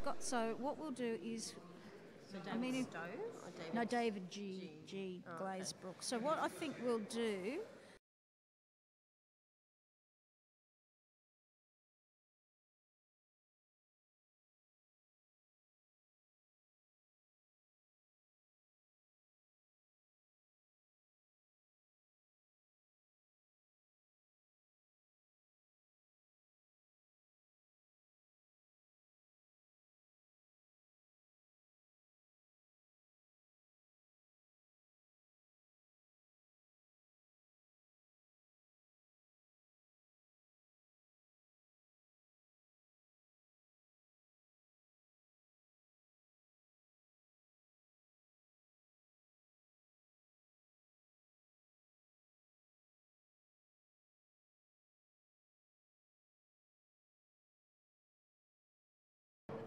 got. So what we'll do is. So David Stowe or David? No, David G. Glazebrook. So what I think we'll do.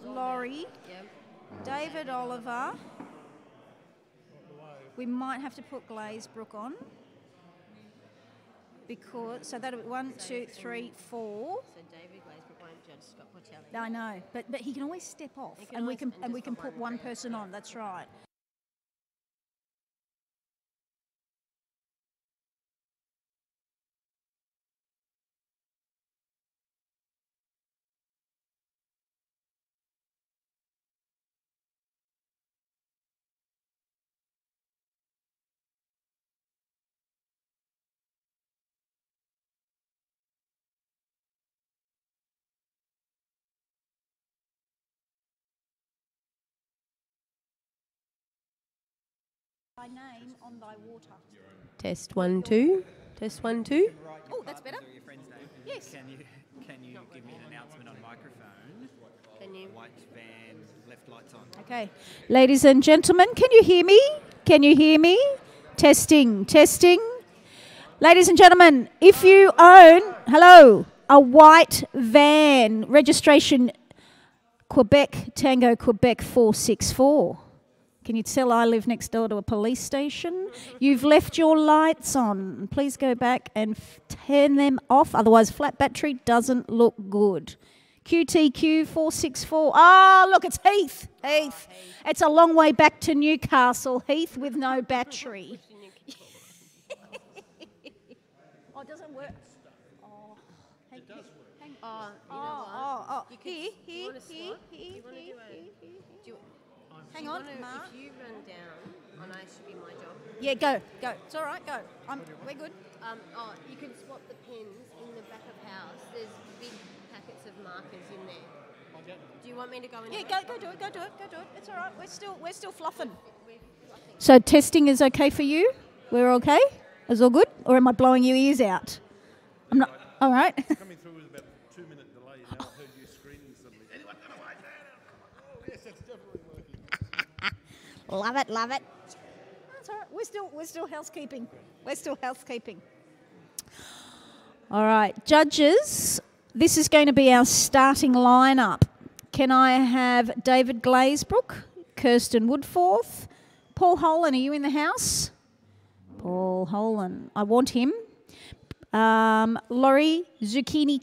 Laurie, David Oliver. We might have to put Glazebrook on because that'll be 1, 2, 3, 4. So David Glazebrook won't judge Scott Portelli. I know, but he can always step off, and we can put one person on. That's right. Thy name on thy water. Test 1, 2. Test 1, 2. Oh, that's better. Your friend's name. Yes. Can you give me an announcement on microphone? Can you? White van, left lights on. Okay. Ladies and gentlemen, can you hear me? Can you hear me? Testing, testing. Ladies and gentlemen, if you own, a white van, registration Quebec, Tango Quebec 464. Can you tell I live next door to a police station? You've left your lights on. Please go back and turn them off. Otherwise, flat battery doesn't look good. QTQ 464. Ah, look, it's Heath. Heath. It's a long way back to Newcastle, Heath, with no battery. Oh, it doesn't work. Oh, it does work. Oh, you know what? Here. Do you want to do Hang on, Mark. If you run down, I should be my job. Yeah, go. It's all right, go. We're good. You can swap the pens in the back of house. There's big packets of markers in there. Do you want me to go and do it? Yeah, go do it. It's all right. We're still fluffing. So testing is okay for you? We're okay? Is all good? Or am I blowing your ears out? I'm not. All right. Coming through with about a 2-minute delay, and now I heard you screaming suddenly. Anyone got a white van? Oh, yes, that's definitely working. Love it. That's all right. We're still housekeeping. All right, judges. This is going to be our starting lineup. Can I have David Glazebrook, Kirsten Woodforth, Paul Holan? Are you in the house? Paul Holan. I want him. Laurie Zucchini.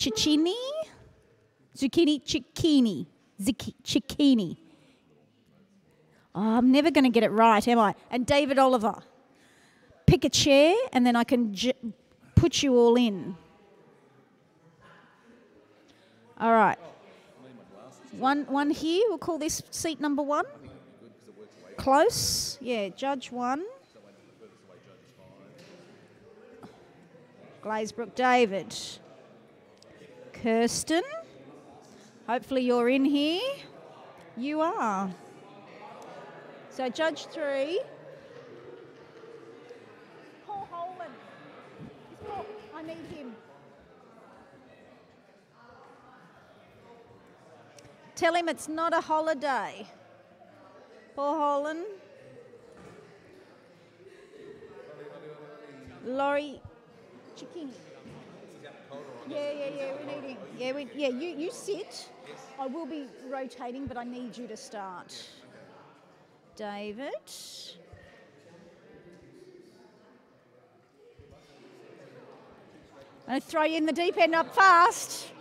Oh, I'm never going to get it right, am I? And David Oliver. Pick a chair and then I can put you all in. All right. One here. We'll call this seat number 1. Close. Yeah, judge 1. Glazebrook David. Kirsten. Hopefully you're in here. You are. So judge 3. Paul Holan. I need him. Tell him it's not a holiday. Paul Holan. Laurie Chickini. Yeah, we need him. You sit. I will be rotating, but I need you to start. David. I'm going to throw you in the deep end up fast.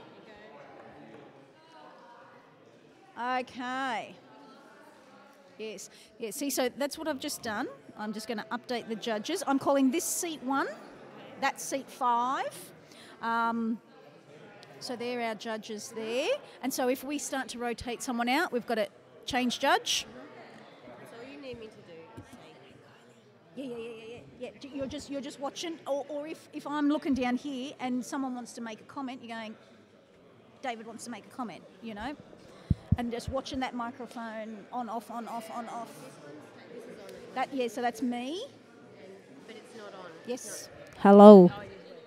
Okay. Yes. Yeah, see, so that's what I've just done. I'm just going to update the judges. I'm calling this seat 1, that's seat 5. So they're our judges there. And so if we start to rotate someone out, we've got to change judge. That's all you need me to do is say, Yeah. You're just watching, or if I'm looking down here and someone wants to make a comment, you're going, David wants to make a comment, you know, and just watching that microphone on off. this is on it, So that's me. but it's not on. Yes. Hello. Oh, it is working.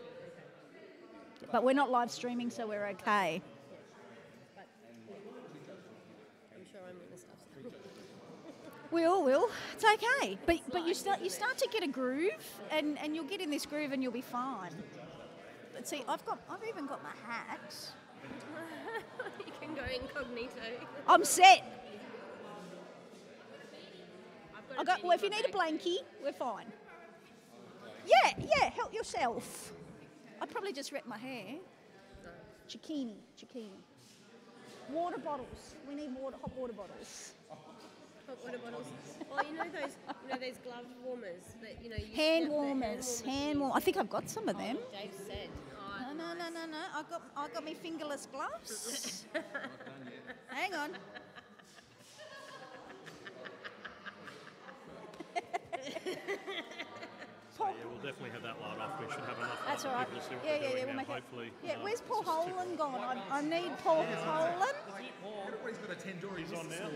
Okay. But we're not live streaming, so we're okay. But I'm sure I'm going to stuff something. We all will. It's okay. But you start to get a groove, and you'll get in this groove, and you'll be fine. But see, I've even got my hat. You can go incognito. I'm set. I've got Well, if you need a blankie, we're fine. Yeah. Help yourself. I probably just wrecked my hair. Zucchini. Water bottles. We need hot water bottles. Hot water bottles. Well, you know those glove warmers that you Hand warmers. I think I've got some of them. Dave said. No. I got me fingerless gloves. Hang on. Yeah, we'll definitely have that light off. We should have enough That's all light right. for people to see what Yeah, we're doing we'll now, make it. hopefully. Yeah, where's Paul it's just too- Holan gone? I need Paul Holan. Everybody's got a 10 jury. He's on now.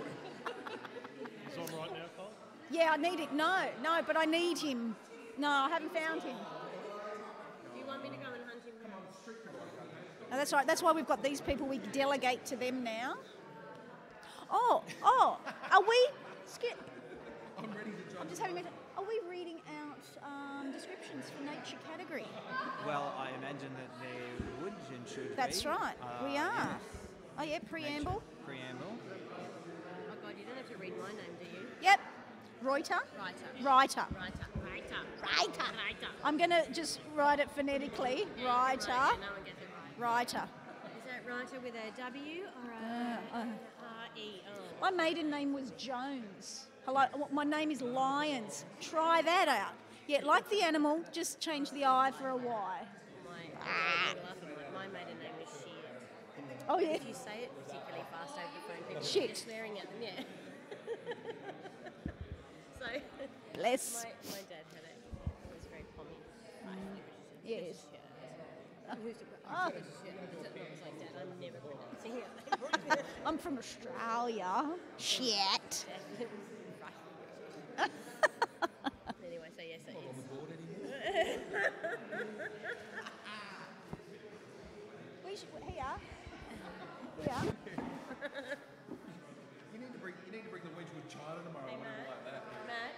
He's on right now, Cole. Yeah, I need it. No, but I need him. No, I haven't found him. Do you want me to go and hunt him? No, that's right. That's why we've got these people. We delegate to them now. Oh, are we? I'm ready to judge. I'm just having. Are we reading out descriptions for nature category? Well, I imagine that they would and should That's be. right. We are. Oh yeah, preamble. Nature Preamble. Oh God, you don't have to read my name, do you? Yep. Reuter. Writer. I'm going to just write it phonetically. Writer. No one gets it right. Writer. Is that writer with a W or a R-E-O? My maiden name was Jones. Hello, my name is Lyons. Try that out. Yeah, like the animal, just change the I for a Y. My maiden name is Shit. Oh yeah. If you say it particularly fast over the phone, people Shit. are swearing at them, yeah. So, Bless. my dad had it. It was very common. Right. Yes. Oh. It was like, Dad, I'm never pronouncing it. I'm from Australia. Shit. Anyway, so yes, it is. Here. You need to bring the Wedgwood China tomorrow. Hey, or whatever like that. Matt.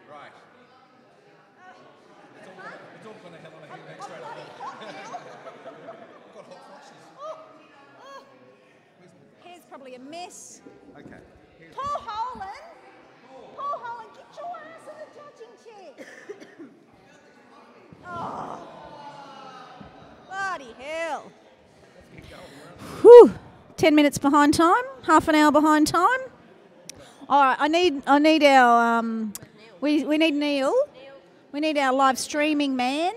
Right. It's all going to hell on a heat straight up. I've got hot flushes. Here's probably a mess. Okay. Here's Paul Holan, get your ass in the judging chair. Oh, bloody hell. Whew. 10 minutes behind time, half an hour behind time. All right, I need our we need Neil. We need our live streaming man.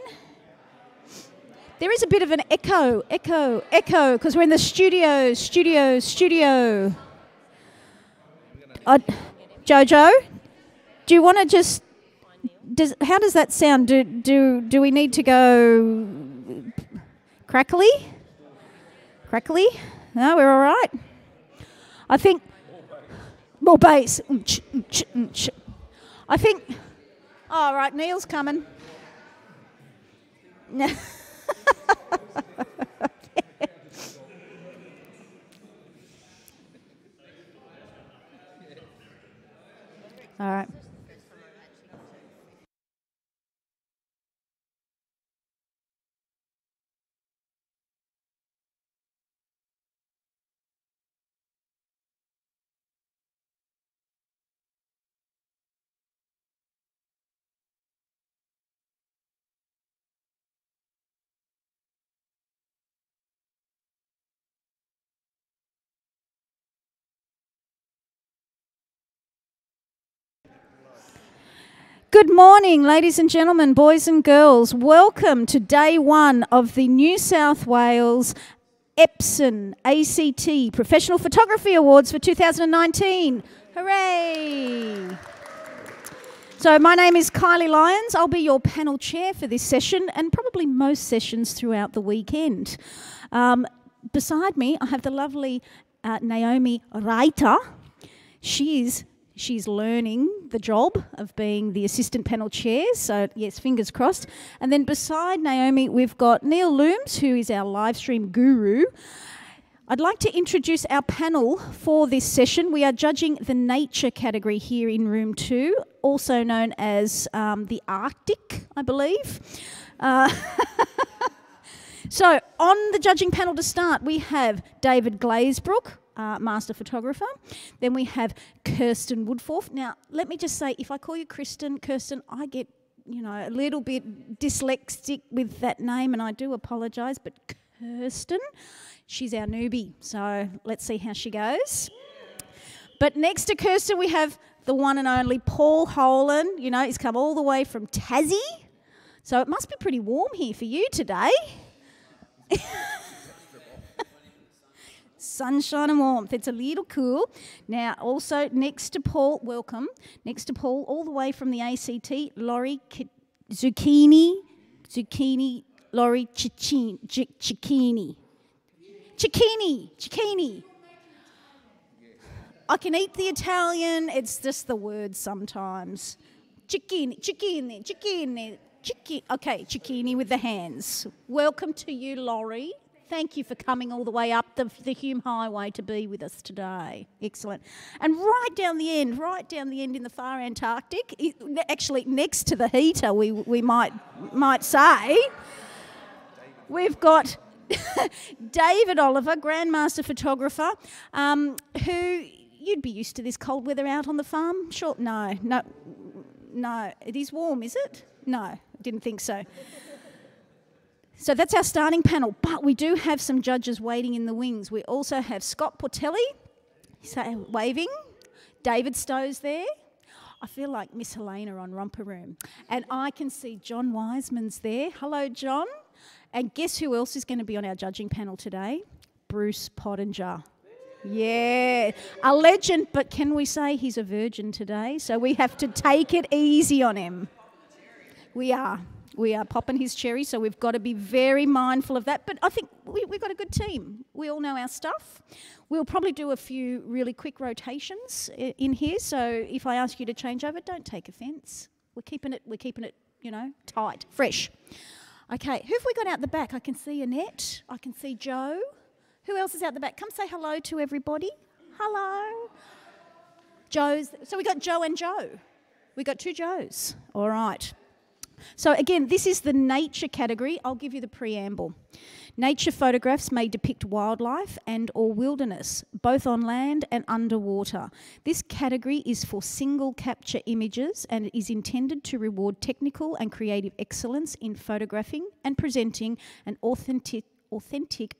There is a bit of an echo, because we're in the studio. Jojo, do you want to just? How does that sound? Do we need to go crackly? No, we're all right. I think more bass. I think. All right, Neil's coming. All right. Good morning, ladies and gentlemen, boys and girls. Welcome to day one of the New South Wales Epson ACT Professional Photography Awards for 2019. Hooray! So my name is Kylie Lyons. I'll be your panel chair for this session and probably most sessions throughout the weekend. Beside me, I have the lovely Naomi Reiter. She's learning the job of being the assistant panel chair, so yes, fingers crossed. And then beside Naomi, we've got Neil Looms, who is our live stream guru. I'd like to introduce our panel for this session. We are judging the nature category here in room 2, also known as the Arctic, I believe. So on the judging panel to start, we have David Glazebrook, master photographer. Then we have Kirsten Woodforth. Now, let me just say, if I call you Kirsten, I get, a little bit dyslexic with that name, and I do apologise, but Kirsten, she's our newbie, so let's see how she goes. But next to Kirsten, we have the one and only Paul Holan. He's come all the way from Tassie, so it must be pretty warm here for you today. Sunshine and warmth. It's a little cool. Now, also next to Paul, welcome. Next to Paul, all the way from the ACT, Laurie Zucchini, Laurie Cicchini. I can eat the Italian. It's just the word sometimes. Cicchini. Okay, Cicchini with the hands. Welcome to you, Laurie. Thank you for coming all the way up the Hume Highway to be with us today. Excellent. And right down the end in the far Antarctic, actually next to the heater, we might say, we've got David Oliver, Grandmaster Photographer, who you'd be used to this cold weather out on the farm? Sure. No. It is warm, is it? No, didn't think so. So that's our starting panel, but we do have some judges waiting in the wings. We also have Scott Portelli, waving. David Stowe's there. I feel like Miss Helena on Romper Room. And I can see John Wiseman's there. Hello, John. And guess who else is going to be on our judging panel today? Bruce Pottinger. Yeah, a legend, but can we say he's a virgin today? So we have to take it easy on him. We are popping his cherry, so we've got to be very mindful of that. But I think we've got a good team. We all know our stuff. We'll probably do a few really quick rotations in here. So if I ask you to change over, don't take offence. We're keeping it, tight, fresh. Okay, who have we got out the back? I can see Annette. I can see Joe. Who else is out the back? Come say hello to everybody. Hello. Joe's. So we got Joe and Joe. We got 2 Joes. All right. So again, this is the nature category. I'll give you the preamble. Nature photographs may depict wildlife and or wilderness, both on land and underwater. This category is for single capture images and it is intended to reward technical and creative excellence in photographing and presenting an authentic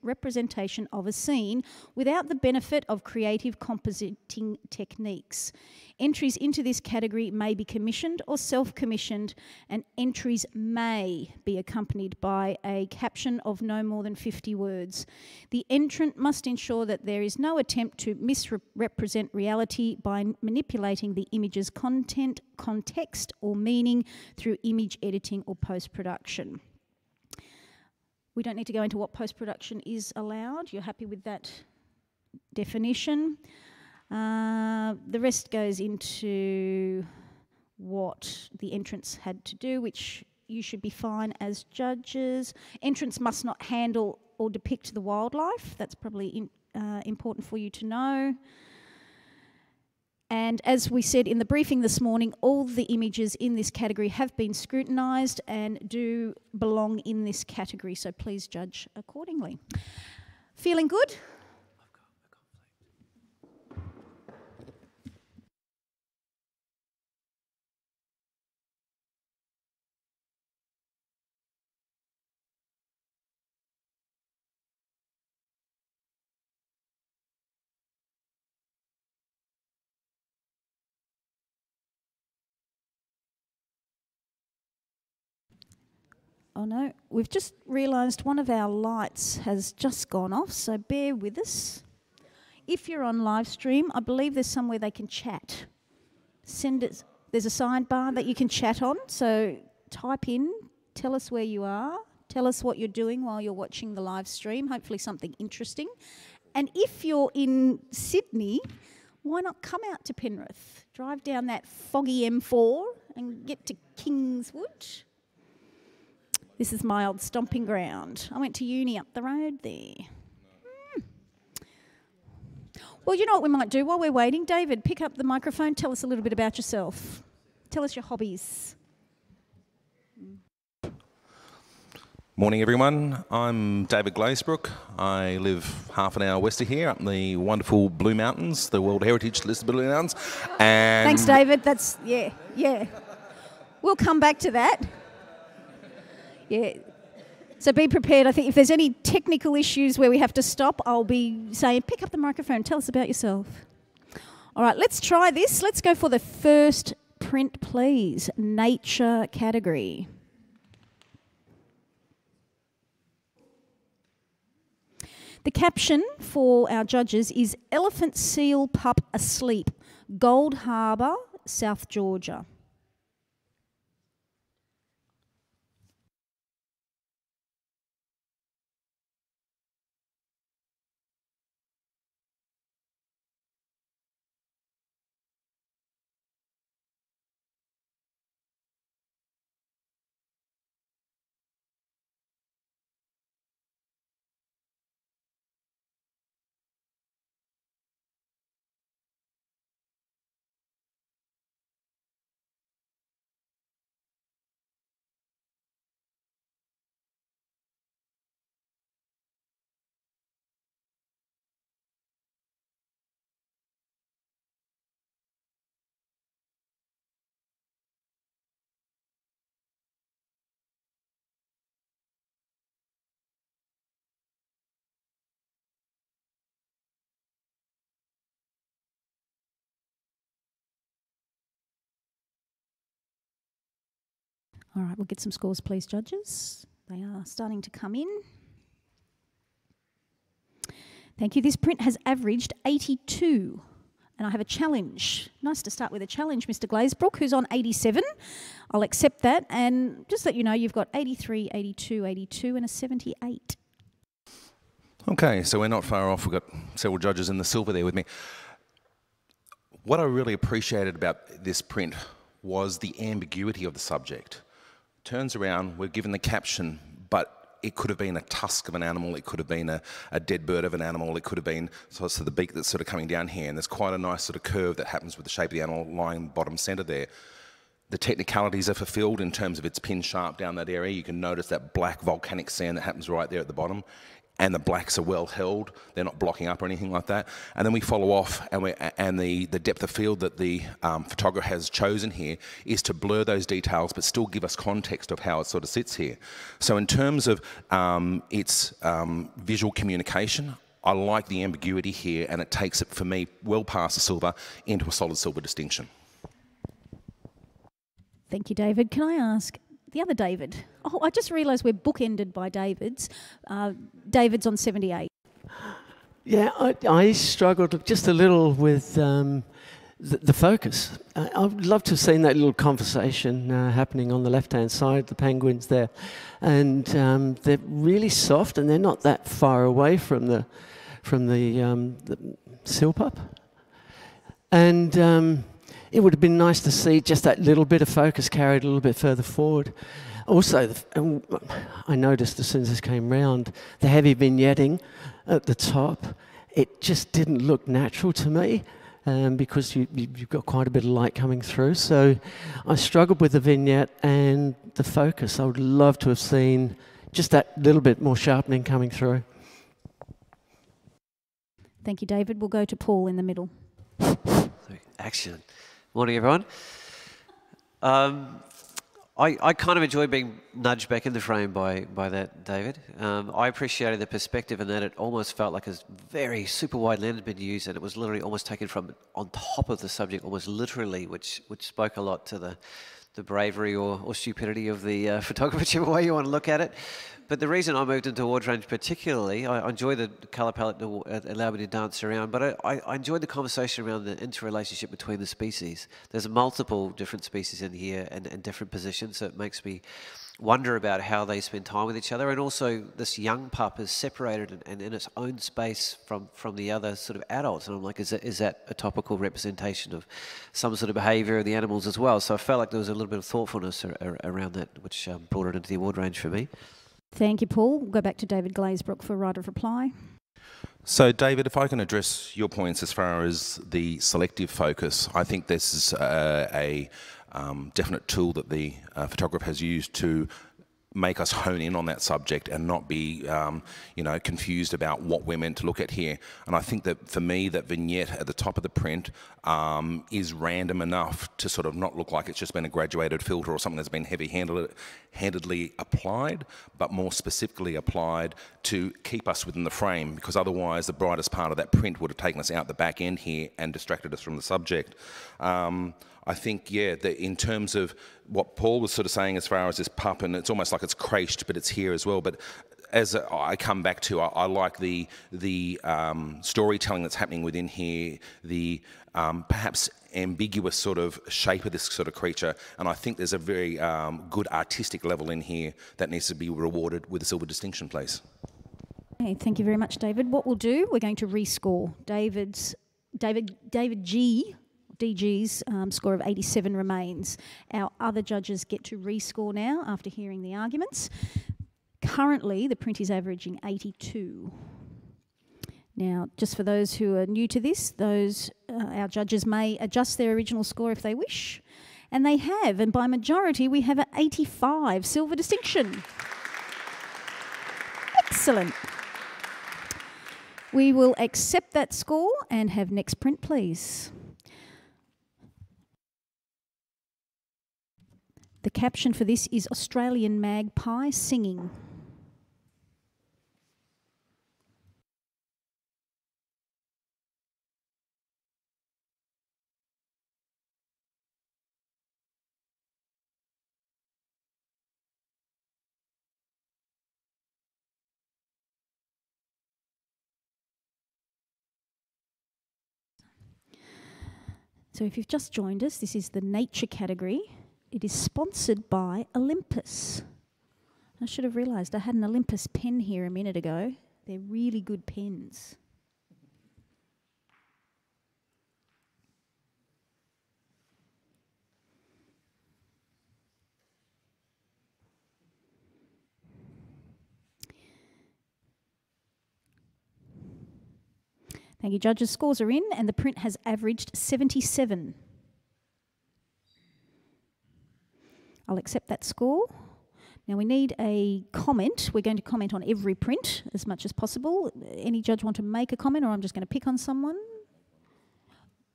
representation of a scene without the benefit of creative compositing techniques. Entries into this category may be commissioned or self-commissioned, and entries may be accompanied by a caption of no more than 50 words. The entrant must ensure that there is no attempt to misrepresent reality by manipulating the image's content, context, or meaning through image editing or post-production. We don't need to go into what post-production is allowed. You're happy with that definition. The rest goes into what the entrants had to do, which you should be fine as judges. Entrants must not handle or depict the wildlife. That's probably important for you to know. And as we said in the briefing this morning, all the images in this category have been scrutinised and do belong in this category, so please judge accordingly. Feeling good? Oh no, we've just realised one of our lights has just gone off, so bear with us. If you're on live stream, I believe there's somewhere they can chat. There's a sidebar that you can chat on, so type in, tell us where you are, tell us what you're doing while you're watching the live stream, hopefully something interesting. And if you're in Sydney, why not come out to Penrith? Drive down that foggy M4 and get to Kingswood. This is my old stomping ground. I went to uni up the road there. Well, you know what we might do while we're waiting? David, pick up the microphone, tell us a little bit about yourself. Tell us your hobbies. Morning, everyone. I'm David Glazebrook. I live half an hour west of here, up in the wonderful Blue Mountains, the World Heritage listed Blue Mountains. And Thanks, David. That's, yeah. We'll come back to that. Yeah. So be prepared. I think if there's any technical issues where we have to stop, I'll be saying, pick up the microphone, tell us about yourself. All right, let's try this. Let's go for the first print, please. Nature category. The caption for our judges is Elephant Seal Pup Asleep, Gold Harbour, South Georgia. All right, we'll get some scores, please, judges. They are starting to come in. Thank you. This print has averaged 82. And I have a challenge. Nice to start with a challenge, Mr. Glazebrook, who's on 87. I'll accept that. And just let you know, you've got 83, 82, 82, and a 78. Okay, so we're not far off. We've got several judges in the silver there with me. What I really appreciated about this print was the ambiguity of the subject. Turns around, we're given the caption, but it could have been a tusk of an animal, it could have been a dead bird of an animal, it could have been so the beak that's sort of coming down here, and there's quite a nice sort of curve that happens with the shape of the animal lying bottom centre there. The technicalities are fulfilled in terms of its pin sharp down that area. You can notice that black volcanic sand that happens right there at the bottom. And the blacks are well held, they're not blocking up or anything like that. And then we follow off, and the depth of field that the photographer has chosen here is to blur those details but still give us context of how it sort of sits here. So in terms of its visual communication, I like the ambiguity here, and it takes it, for me, well past the silver into a solid silver distinction. Thank you, David. Can I ask the other David? Oh, I just realised we're bookended by David's. David's on 78. Yeah, I struggled just a little with the focus. I would love to have seen that little conversation happening on the left-hand side, the penguins there. And they're really soft, and they're not that far away from the seal pup. And it would have been nice to see just that little bit of focus carried a little bit further forward. Also, I noticed as soon as this came round, the heavy vignetting at the top, it just didn't look natural to me because you've got quite a bit of light coming through. So I struggled with the vignette and the focus. I would love to have seen just that little bit more sharpening coming through. Thank you, David. We'll go to Paul in the middle. Excellent. Morning, everyone. I kind of enjoyed being nudged back in the frame by that, David. I appreciated the perspective in that it almost felt like a very super wide lens had been used, and it was literally almost taken from on top of the subject, almost literally, which spoke a lot to the bravery or stupidity of the photographer, whichever way you want to look at it. But the reason I moved into award range particularly, I enjoy the colour palette that allowed me to dance around, but I enjoyed the conversation around the interrelationship between the species. There's multiple different species in here and different positions, so it makes me wonder about how they spend time with each other. And also this young pup is separated and in its own space from the other sort of adults. And I'm like, is that a topical representation of some sort of behaviour of the animals as well? So I felt like there was a little bit of thoughtfulness around that, which brought it into the award range for me. Thank you, Paul. We'll go back to David Glazebrook for right of reply. So, David, if I can address your points as far as the selective focus, I think this is a definite tool that the photographer has used to make us hone in on that subject and not be, confused about what we're meant to look at here. And I think that for me, that vignette at the top of the print is random enough to sort of not look like it's just been a graduated filter or something that's been heavy-handedly applied, but more specifically applied to keep us within the frame, because otherwise the brightest part of that print would have taken us out the back end here and distracted us from the subject. I think, yeah, that in terms of what Paul was sort of saying as far as this pup, and it's almost like it's creche, but it's here as well. But as I come back to, I like the storytelling that's happening within here, the perhaps ambiguous sort of shape of this sort of creature, and I think there's a very good artistic level in here that needs to be rewarded with a silver distinction, please. Okay, thank you very much, David. What we'll do, we're going to rescore. DG's score of 87 remains. Our other judges get to rescore now after hearing the arguments. Currently, the print is averaging 82. Now, just for those who are new to this, our judges may adjust their original score if they wish, and they have, and by majority we have an 85 silver distinction. Excellent. We will accept that score and have next print, please. The caption for this is Australian Magpie Singing. So if you've just joined us, this is the nature category. It is sponsored by Olympus. I should have realised I had an Olympus pen here a minute ago. They're really good pens. Thank you, judges. Scores are in and the print has averaged 77. I'll accept that score. Now we need a comment. We're going to comment on every print as much as possible. Any judge want to make a comment, or I'm just going to pick on someone?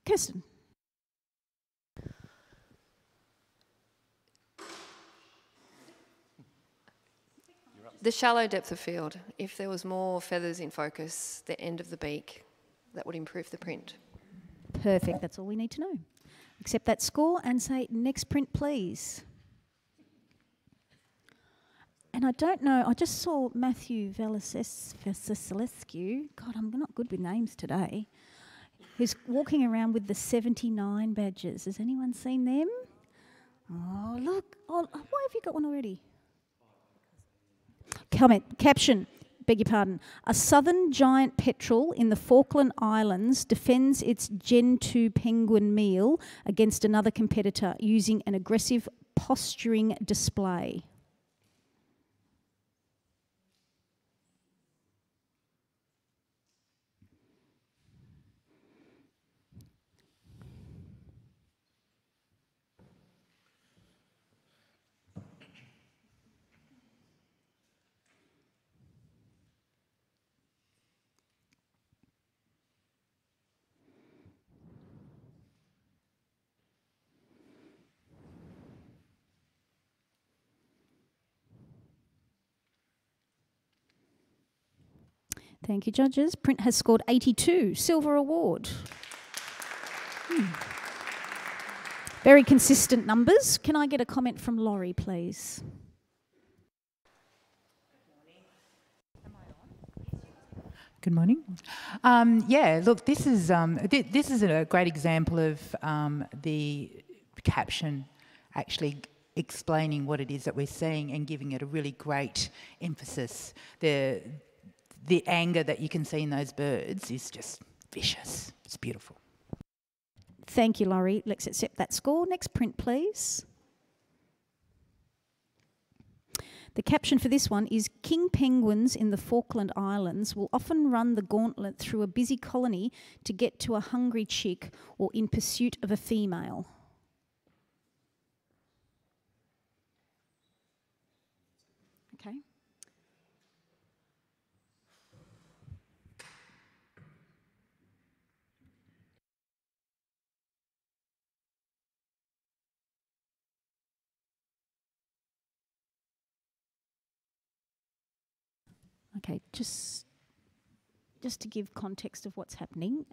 Kirsten. The shallow depth of field. If there was more feathers in focus, the end of the beak, that would improve the print. Perfect. That's all we need to know. Accept that score and say next print, please. And I don't know, I just saw Matthew Vasilescu, God, I'm not good with names today, who's walking around with the 79 badges. Has anyone seen them? Oh, look. Oh, why have you got one already? Comment, caption, beg your pardon. A southern giant petrel in the Falkland Islands defends its Gen 2 penguin meal against another competitor using an aggressive posturing display. Thank you, judges. Print has scored 82. Silver award. Very consistent numbers. Can I get a comment from Laurie, please? Good morning. Yeah, look, this is a great example of the caption actually explaining what it is that we're seeing and giving it a really great emphasis. The anger that you can see in those birds is just vicious. It's beautiful. Thank you, Laurie. Let's accept that score. Next print, please. The caption for this one is, king penguins in the Falkland Islands will often run the gauntlet through a busy colony to get to a hungry chick or in pursuit of a female. Okay. Okay, just to give context of what's happening,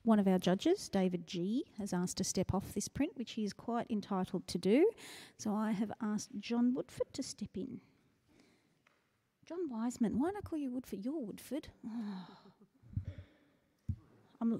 one of our judges, David G, has asked to step off this print, which he is quite entitled to do. So I have asked John Woodford to step in. John Wiseman, why not call you Woodford? You're Woodford. Oh.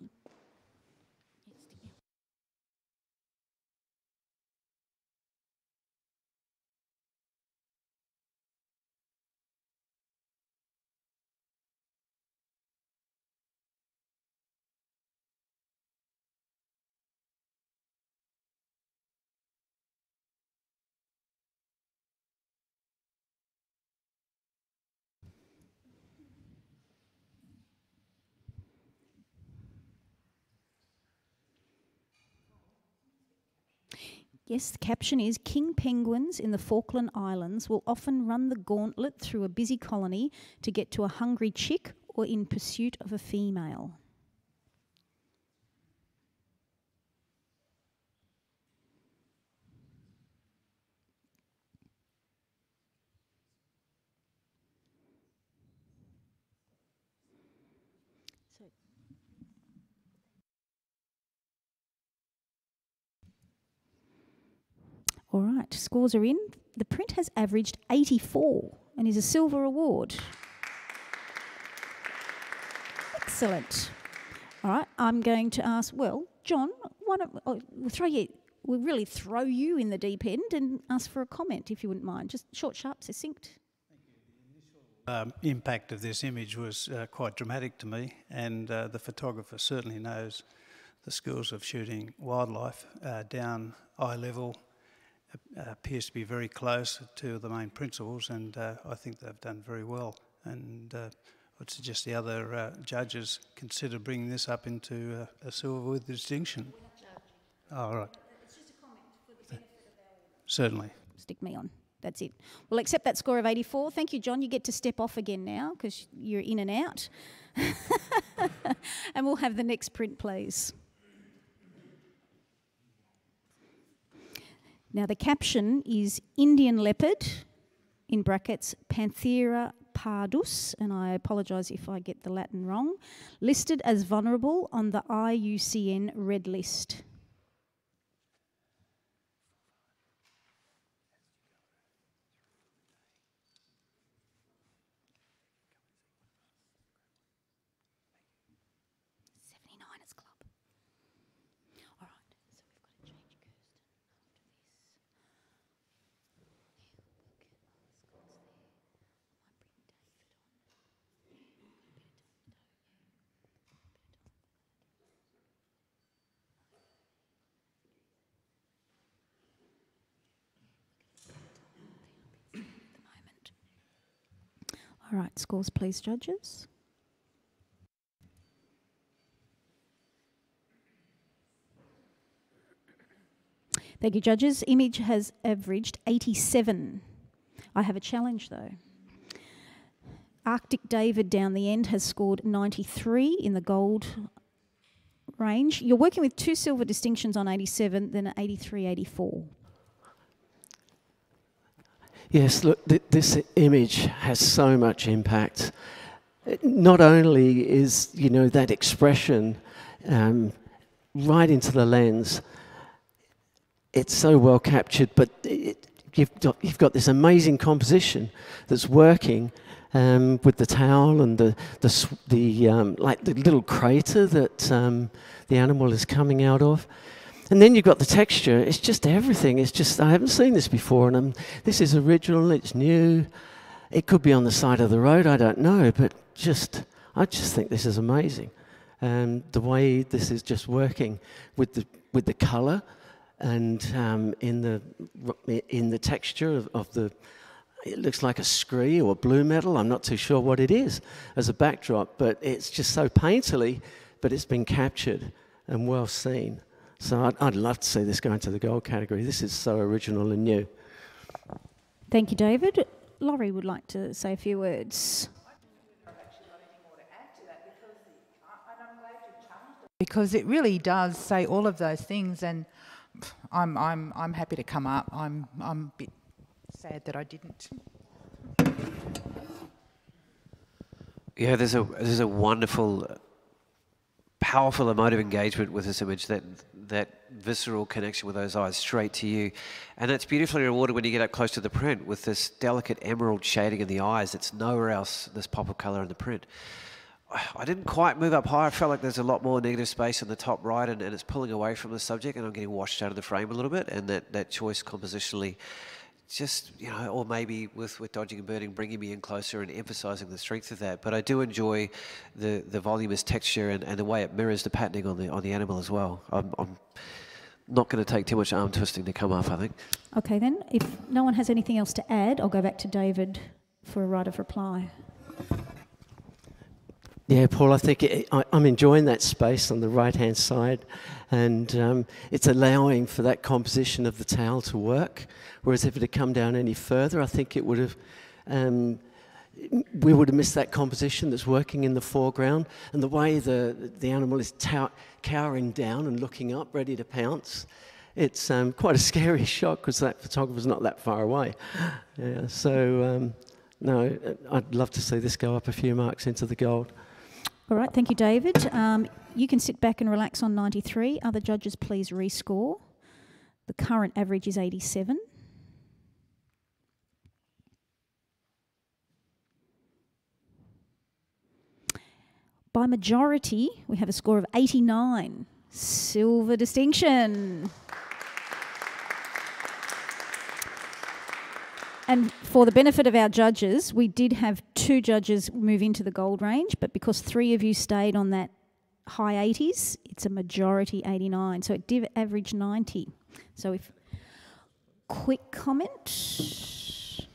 Yes, the caption is, king penguins in the Falkland Islands will often run the gauntlet through a busy colony to get to a hungry chick or in pursuit of a female. All right, scores are in. The print has averaged 84 and is a silver award. Excellent. All right, I'm going to ask, well, John, why don't we'll really throw you in the deep end and ask for a comment, if you wouldn't mind. Just short, sharp, succinct. The initial impact of this image was quite dramatic to me, and the photographer certainly knows the skills of shooting wildlife down eye level. Appears to be very close to the main principles, and I think they've done very well. And I'd suggest the other judges consider bringing this up into a silver with distinction. Oh, all right. It's just a comment for the benefit of our audience. Certainly. Stick me on. That's it. We'll accept that score of 84. Thank you, John. You get to step off again now because you're in and out. And we'll have the next print, please. Now, the caption is Indian leopard, in brackets, Panthera pardus, and I apologise if I get the Latin wrong, listed as vulnerable on the IUCN Red List. All right, scores please, judges. Thank you, judges. Image has averaged 87. I have a challenge, though. Arctic David down the end has scored 93 in the gold range. You're working with 2 silver distinctions on 87, then an 83, 84. Yes, look, this image has so much impact. Not only is, that expression right into the lens, it's so well captured, but you've got this amazing composition that's working with the towel and the little crater that the animal is coming out of. And then you've got the texture. It's just everything. It's just, I haven't seen this before, and this is original, it's new. It could be on the side of the road, I don't know, but I just think this is amazing. The way this is just working with the colour and in the texture of the, it looks like a scree or blue metal. I'm not too sure what it is as a backdrop, but it's just so painterly, but it's been captured and well seen. So I'd love to see this go into the gold category. This is so original and new. Thank you, David. Laurie would like to say a few words. Because it really does say all of those things, and I'm happy to come up. I'm a bit sad that I didn't. Yeah, there's a wonderful, powerful emotive engagement with this image, that visceral connection with those eyes straight to you. And that's beautifully rewarded when you get up close to the print with this delicate emerald shading in the eyes. It's nowhere else, this pop of colour in the print. I didn't quite move up higher. I felt like there's a lot more negative space in the top right, and it's pulling away from the subject, and I'm getting washed out of the frame a little bit, and that choice compositionally just, you know, or maybe with dodging and burning, bringing me in closer and emphasising the strength of that. But I do enjoy the voluminous texture and the way it mirrors the patterning on the animal as well. I'm not going to take too much arm twisting to come up, I think. Okay then, if no one has anything else to add, I'll go back to David for a right of reply. Yeah, Paul, I think I'm enjoying that space on the right-hand side, and it's allowing for that composition of the towel to work, whereas if it had come down any further, I think it would have, we would have missed that composition that's working in the foreground, and the way the animal is cowering down and looking up, ready to pounce. It's quite a scary shot because that photographer's not that far away. Yeah, so, no, I'd love to see this go up a few marks into the gold. All right, thank you, David. You can sit back and relax on 93. Other judges, please rescore. The current average is 87. By majority, we have a score of 89. Silver distinction. And for the benefit of our judges, we did have 2 judges move into the gold range, but because 3 of you stayed on that high 80s, it's a majority 89. So it did average 90. So if quick comment.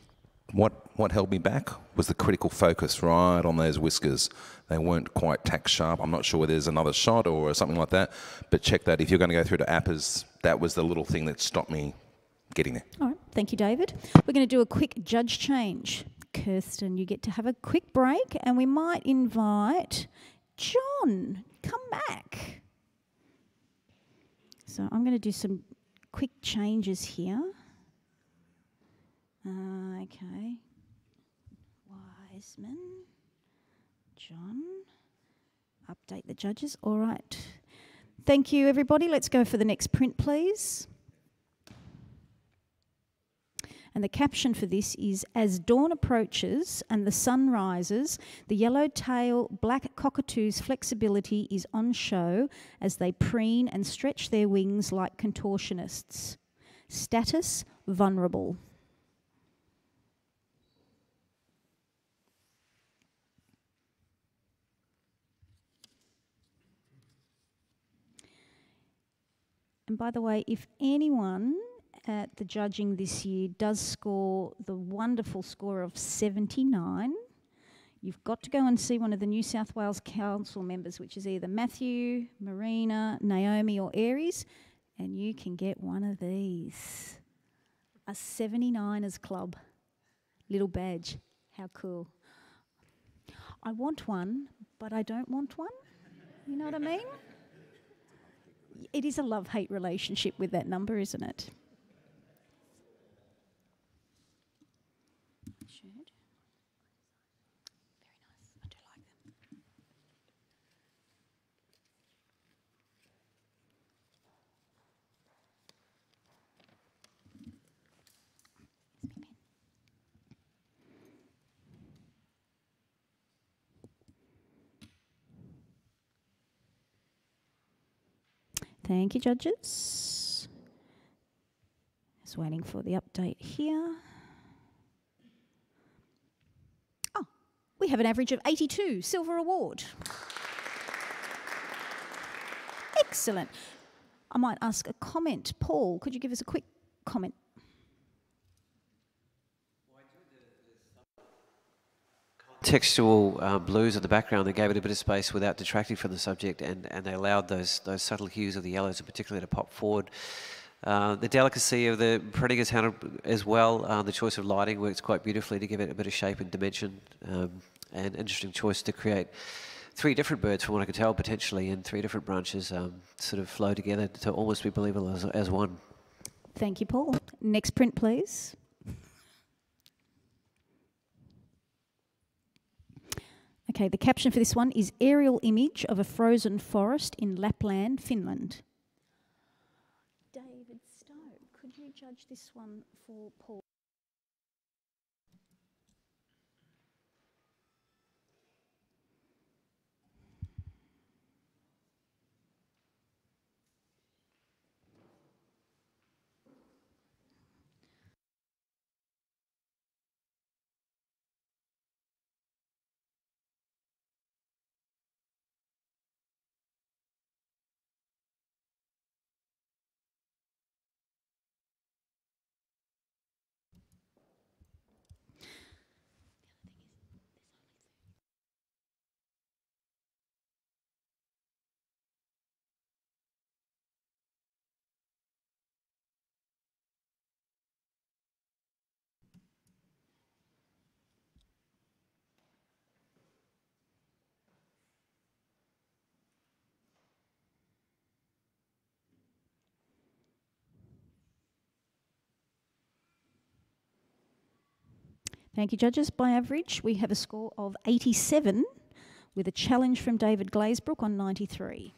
What held me back was the critical focus right on those whiskers. They weren't quite tack sharp. I'm not sure whether there's another shot or something like that, but check that. If you're going to go through to APPers, that was the little thing that stopped me getting there. All right, thank you, David. We're going to do a quick judge change. Kirsten, you get to have a quick break, and we might invite John. Come back. So I'm going to do some quick changes here. Okay. Wiseman. John. Update the judges. All right. Thank you, everybody. Let's go for the next print, please. And the caption for this is, as dawn approaches and the sun rises, the yellow-tail black cockatoo's flexibility is on show as they preen and stretch their wings like contortionists. Status, vulnerable. And by the way, if anyone at the judging this year does score the wonderful score of 79, you've got to go and see one of the New South Wales Council members, which is either Matthew, Marina, Naomi or Aries, and you can get one of these. A 79ers club. Little badge. How cool. I want one, but I don't want one. You know what I mean? It is a love-hate relationship with that number, isn't it? Very nice. I do like them. Thank you, judges. Just waiting for the update here. Oh, we have an average of 82, silver award. Excellent. I might ask a comment. Paul, could you give us a quick comment? Textual blues in the background that gave it a bit of space without detracting from the subject, and they allowed those subtle hues of the yellows in particular to pop forward. The delicacy of the printing is handled as well. The choice of lighting works quite beautifully to give it a bit of shape and dimension, and interesting choice to create 3 different birds, from what I could tell, potentially, and 3 different branches sort of flow together to almost be believable as one. Thank you, Paul. Next print, please. Okay, the caption for this one is aerial image of a frozen forest in Lapland, Finland. David Stowe, could you judge this one for Paul? Thank you, judges. By average, we have a score of 87 with a challenge from David Glazebrook on 93.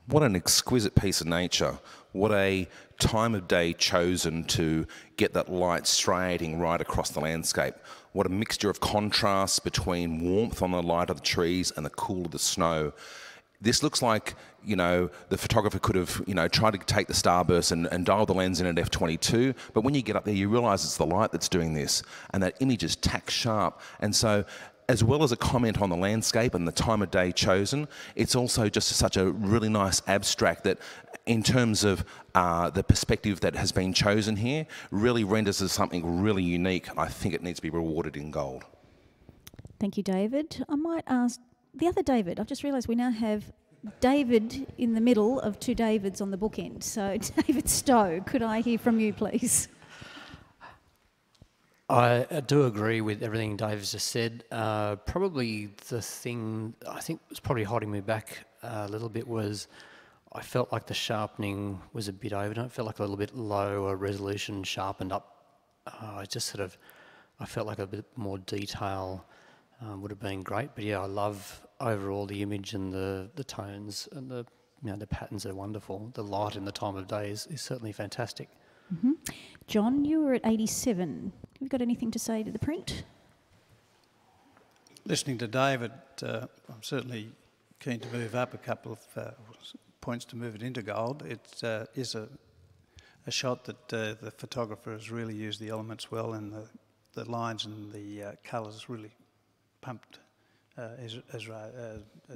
What an exquisite piece of nature. What a time of day chosen to get that light striating right across the landscape. What a mixture of contrasts between warmth on the light of the trees and the cool of the snow. This looks like, you know, the photographer could have, you know, tried to take the starburst and dial the lens in at f/22, but when you get up there, you realise it's the light that's doing this, and that image is tack sharp. And so, as well as a comment on the landscape and the time of day chosen, it's also just such a really nice abstract that, in terms of the perspective that has been chosen here, really renders as something really unique. I think it needs to be rewarded in gold. Thank you, David. I might ask the other David. I've just realised we now have David in the middle of 2 Davids on the bookend. So, David Stowe, could I hear from you, please? I do agree with everything Dave's just said. Probably the thing I think was probably holding me back a little bit was I felt like the sharpening was a bit overdone. It felt like a little bit lower resolution, sharpened up. I felt like a bit more detail would have been great. But yeah, I love overall the image and the tones and the patterns are wonderful. The light in the time of day is certainly fantastic. Mm-hmm. John, you were at 87. Have you got anything to say to the print? Listening to David, I'm certainly keen to move up a couple of points to move it into gold. It is a shot that the photographer has really used the elements well, and the lines and the colours really pumped as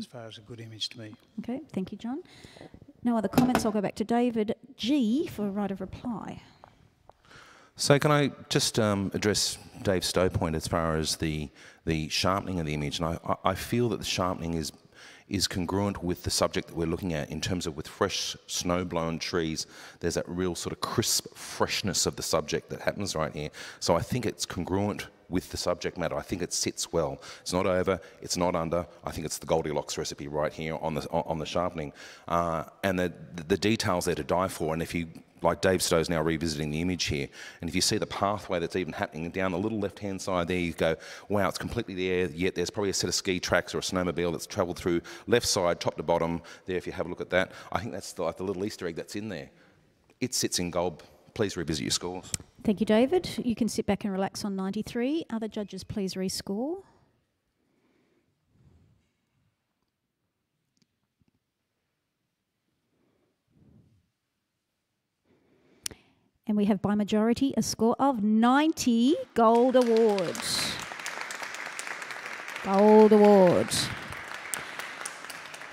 far as a good image to me. Okay, thank you, John. No other comments. I'll go back to David G for a right of reply. So can I just address Dave Stowe's point as far as the sharpening of the image? And I feel that the sharpening is congruent with the subject that we're looking at in terms of with fresh snow-blown trees. There's that real sort of crisp freshness of the subject that happens right here. So I think it's congruent with the subject matter. I think it sits well. It's not over, it's not under. I think it's the Goldilocks recipe right here on the sharpening. And the details there to die for. And if you, like Dave Stowe's now revisiting the image here, and if you see the pathway that's even happening down the little left-hand side there, you go, wow, it's completely there, yet there's probably a set of ski tracks or a snowmobile that's travelled through left side, top to bottom, there if you have a look at that. I think that's like the little Easter egg that's in there. It sits in gold. Please revisit your scores. Thank you, David. You can sit back and relax on 93. Other judges, please rescore. And we have by majority a score of 90. Gold award. Gold award.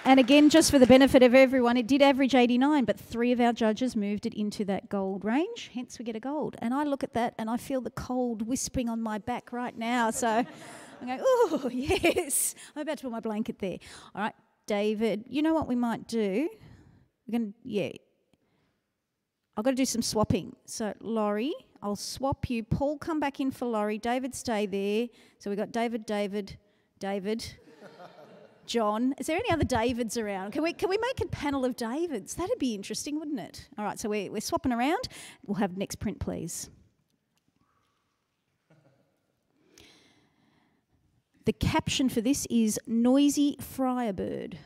And again, just for the benefit of everyone, it did average 89, but 3 of our judges moved it into that gold range, hence we get a gold. And I look at that and I feel the cold whispering on my back right now. So I'm going, oh, yes. I'm about to put my blanket there. All right, David, you know what we might do? We're going to, yeah. I've got to do some swapping. So, Laurie, I'll swap you. Paul, come back in for Laurie. David, stay there. So we've got David, John. Is there any other Davids around? Can we make a panel of Davids? That'd be interesting, wouldn't it? All right, so we're swapping around. We'll have next print, please. The caption for this is Noisy Friarbird.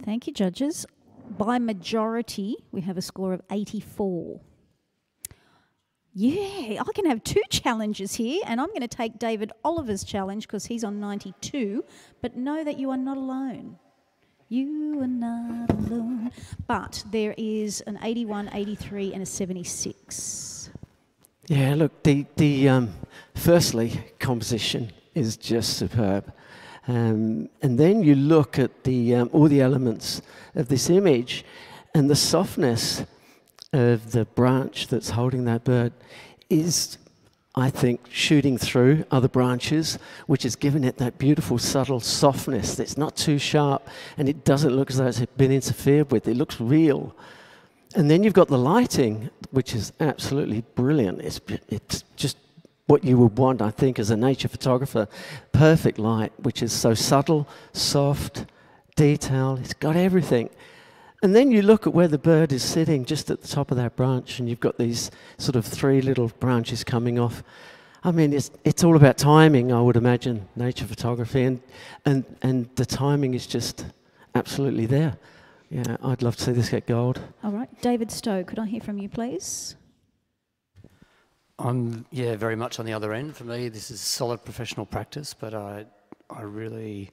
Thank you, judges. By majority, we have a score of 84. Yeah, I can have 2 challenges here, and I'm going to take David Oliver's challenge because he's on 92, but know that you are not alone. You are not alone. But there is an 81, 83, and a 76. Yeah, look, firstly, composition is just superb. And then you look at all the elements of this image, and the softness of the branch that's holding that bird is, I think, shooting through other branches, which has given it that beautiful, subtle softness that's not too sharp, and it doesn't look as though it's been interfered with. It looks real. And then you've got the lighting, which is absolutely brilliant. It's just what you would want, I think, as a nature photographer. Perfect light, which is so subtle, soft, detailed. It's got everything. And then you look at where the bird is sitting, just at the top of that branch, and you've got these sort of 3 little branches coming off. I mean, it's all about timing, I would imagine, nature photography, and the timing is just absolutely there. Yeah, I'd love to see this get gold. All right, David Stowe, could I hear from you, please? I'm, yeah, very much on the other end. For me, this is solid professional practice, but I really,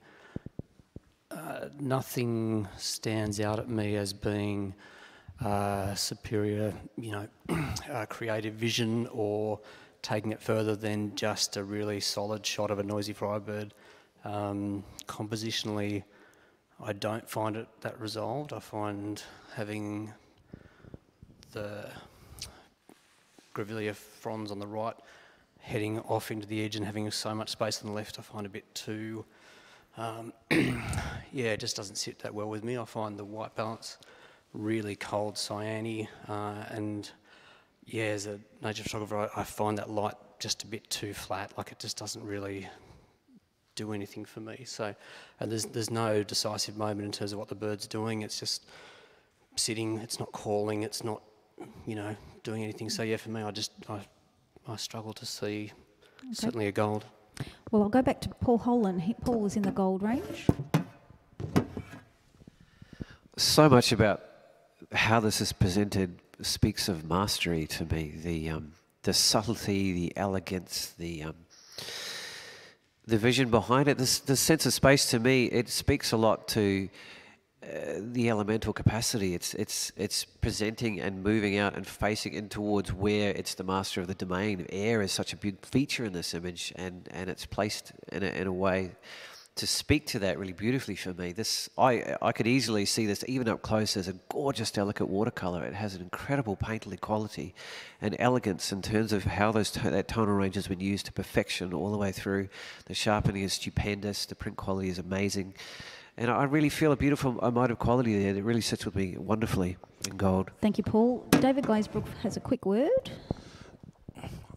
nothing stands out at me as being superior, you know, creative vision or taking it further than just a really solid shot of a noisy Friarbird. Compositionally, I don't find it that resolved. I find having the grevillea fronds on the right heading off into the edge and having so much space on the left, I find a bit too, yeah, it just doesn't sit that well with me. I find the white balance really cold, cyany, and yeah, as a nature photographer, I find that light just a bit too flat, like it just doesn't really do anything for me. So, and there's no decisive moment in terms of what the bird's doing. It's just sitting, it's not calling, it's not, you know, doing anything. So yeah, for me, I struggle to see certainly a gold. Well, I'll go back to Paul Holland. Paul was in the gold range. So much about how this is presented speaks of mastery to me. The subtlety, the elegance, the vision behind it. The sense of space, to me, it speaks a lot to the elemental capacity. It's presenting and moving out and facing in towards where it's the master of the domain. Air is such a big feature in this image, and it's placed in a way to speak to that really beautifully for me. I could easily see this even up close as a gorgeous, delicate watercolour. It has an incredible painterly quality and elegance in terms of how that tonal range has been used to perfection all the way through. The sharpening is stupendous. The print quality is amazing. And I really feel a beautiful emotive quality there that really sits with me wonderfully in gold. Thank you, Paul. David Glazebrook has a quick word.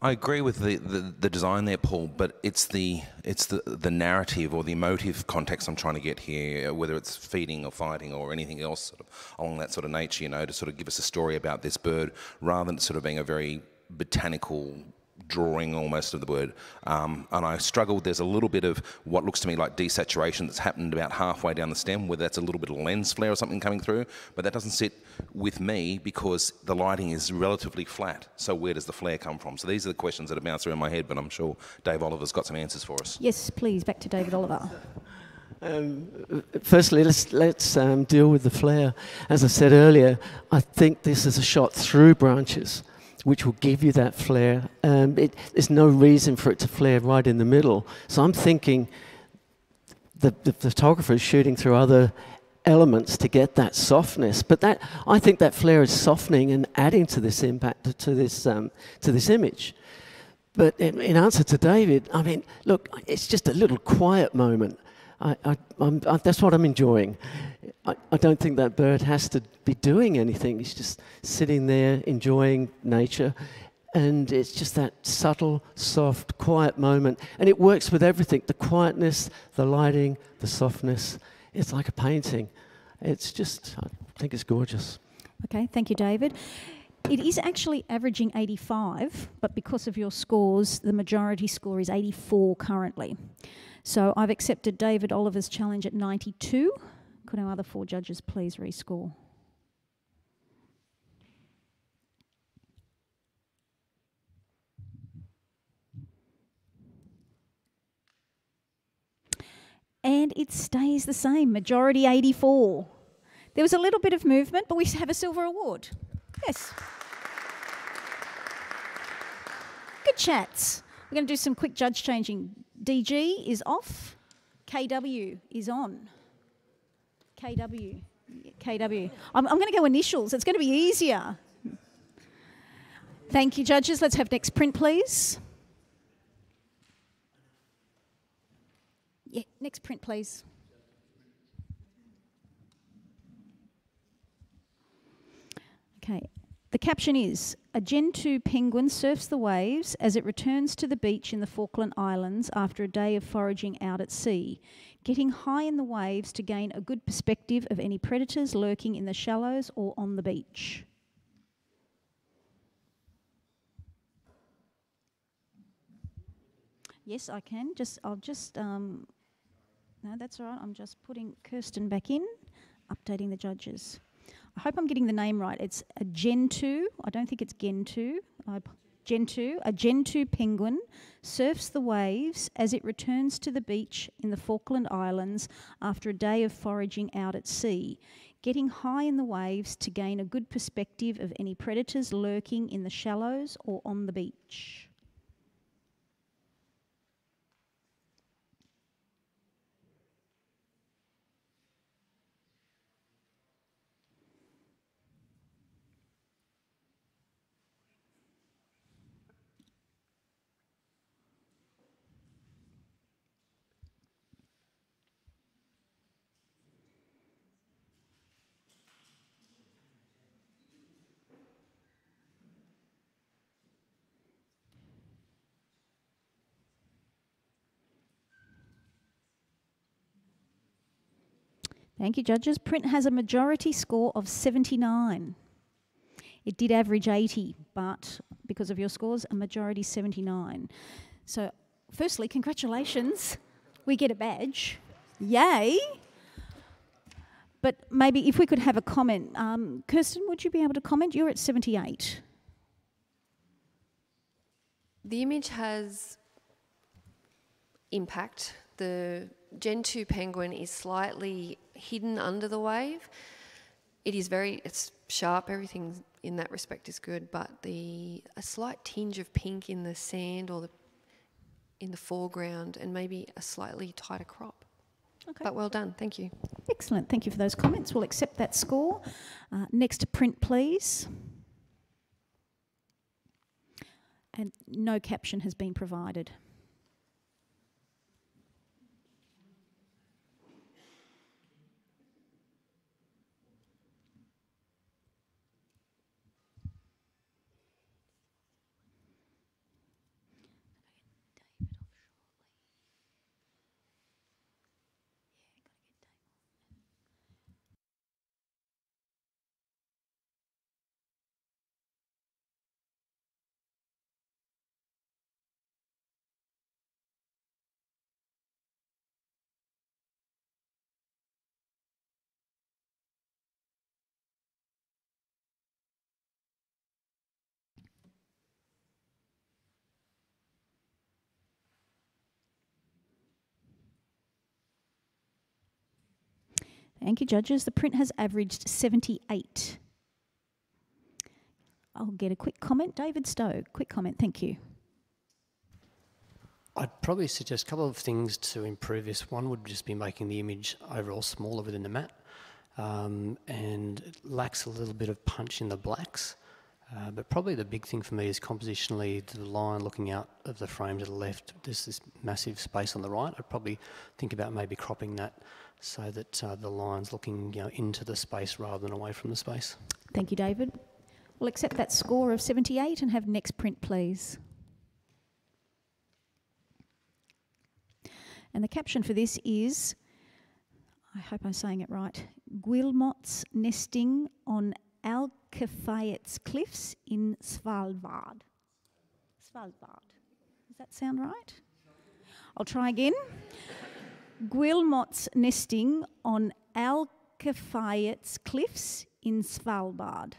I agree with the design there, Paul, but it's the narrative or the emotive context I'm trying to get here, whether it's feeding or fighting or anything else sort of along that sort of nature, to sort of give us a story about this bird rather than sort of being a very botanical drawing almost of the bird. And I struggled. There's a little bit of what looks to me like desaturation that's happened about halfway down the stem, whether that's a little bit of lens flare or something coming through, but that doesn't sit with me because the lighting is relatively flat. So where does the flare come from? So these are the questions that have bounced around my head, but I'm sure Dave Oliver's got some answers for us. Yes, please, back to David Oliver. Firstly, let's deal with the flare. As I said earlier, I think this is a shot through branches, which will give you that flare. There's no reason for it to flare right in the middle. So I'm thinking the photographer is shooting through other elements to get that softness. But I think that flare is softening and adding to this impact, to this image. But in answer to David, I mean, look, it's just a little quiet moment. That's what I'm enjoying. I don't think that bird has to be doing anything. He's just sitting there enjoying nature. And it's just that subtle, soft, quiet moment. And it works with everything. The quietness, the lighting, the softness. It's like a painting. It's just, I think it's gorgeous. Okay, thank you, David. It is actually averaging 85, but because of your scores, the majority score is 84 currently. So I've accepted David Oliver's challenge at 92. Could our other 4 judges please rescore? And it stays the same, majority 84. There was a little bit of movement, but we have a silver award. Yes. Good chats. We're going to do some quick judge changing. DG is off. KW is on. KW. I'm going to go initials. It's going to be easier. Thank you, judges. Let's have next print, please. Yeah, next print, please. Okay. The caption is, a Gen 2 penguin surfs the waves as it returns to the beach in the Falkland Islands after a day of foraging out at sea, getting high in the waves to gain a good perspective of any predators lurking in the shallows or on the beach. Yes, I can. No, that's all right. I'm just putting Kirsten back in, updating the judges. I hope I'm getting the name right. It's a Gen 2. I don't think it's Gen 2. Gen 2. A Gen 2 penguin surfs the waves as it returns to the beach in the Falkland Islands after a day of foraging out at sea, getting high in the waves to gain a good perspective of any predators lurking in the shallows or on the beach. Thank you, judges. Print has a majority score of 79. It did average 80, but because of your scores, a majority 79. So, firstly, congratulations. We get a badge. Yay. But maybe if we could have a comment. Kirsten, would you be able to comment? You're at 78. The image has impact. The Gen 2 penguin is slightly hidden under the wave. It's sharp, everything in that respect is good, but a slight tinge of pink in the sand or in the foreground and maybe a slightly tighter crop. Okay. But well done, thank you. Excellent. Thank you for those comments. We'll accept that score. Next print, please. And no caption has been provided. Thank you, judges. The print has averaged 78. I'll get a quick comment. David Stowe, quick comment. Thank you. I'd probably suggest a couple of things to improve this. One would just be making the image overall smaller within the mat, and it lacks a little bit of punch in the blacks. But probably the big thing for me is compositionally the line looking out of the frame to the left. There's this massive space on the right. I'd probably think about maybe cropping that so that the line's looking into the space rather than away from the space. Thank you, David. We'll accept that score of 78 and have next print, please. And the caption for this is, I hope I'm saying it right, Guillemots nesting on Alkefayet's cliffs in Svalbard. Svalbard. Does that sound right? I'll try again. Guillemots nesting on Alkefayet's cliffs in Svalbard.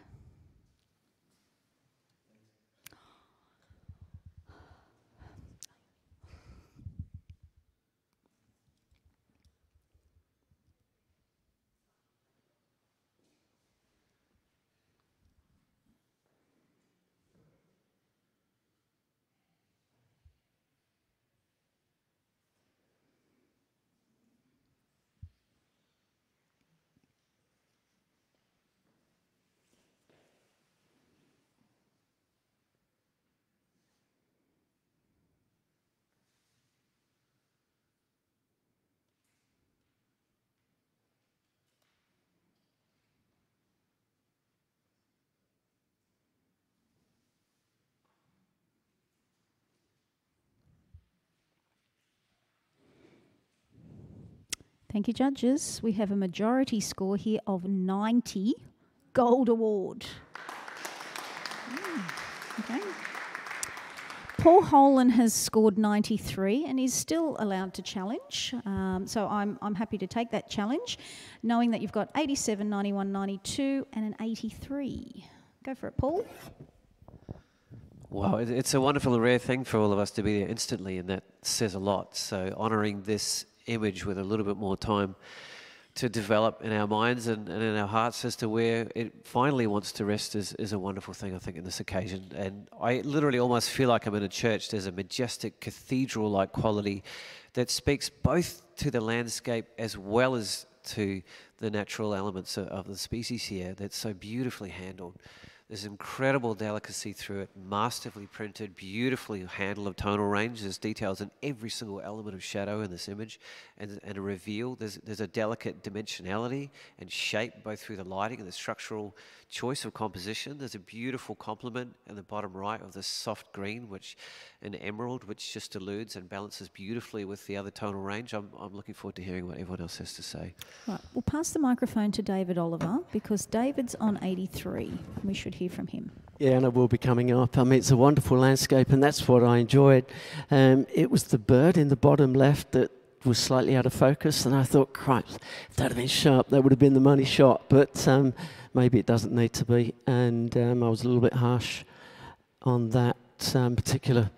Thank you, judges. We have a majority score here of 90. Gold award. Okay. Paul Holan has scored 93 and is still allowed to challenge. So I'm happy to take that challenge, knowing that you've got 87, 91, 92 and an 83. Go for it, Paul. Wow, it's a wonderful and rare thing for all of us to be there instantly, and that says a lot. So honouring this image with a little bit more time to develop in our minds and in our hearts as to where it finally wants to rest is a wonderful thing, I think, in this occasion. And I literally almost feel like I'm in a church. There's a majestic cathedral-like quality that speaks both to the landscape as well as to the natural elements of the species here that's so beautifully handled. There's incredible delicacy through it, masterfully printed, beautifully handled of tonal range. There's details in every single element of shadow in this image and a reveal. There's a delicate dimensionality and shape both through the lighting and the structural choice of composition. There's a beautiful complement in the bottom right of this soft green and emerald, which just alludes and balances beautifully with the other tonal range. I'm looking forward to hearing what everyone else has to say. Right, we'll pass the microphone to David Oliver because David's on 83. We should hear from him. Yeah, and it will be coming up. I mean, it's a wonderful landscape, and that's what I enjoyed. It was the bird in the bottom left that was slightly out of focus, and I thought, Christ, if that had been sharp, that would have been the money shot, but maybe it doesn't need to be, and I was a little bit harsh on that particular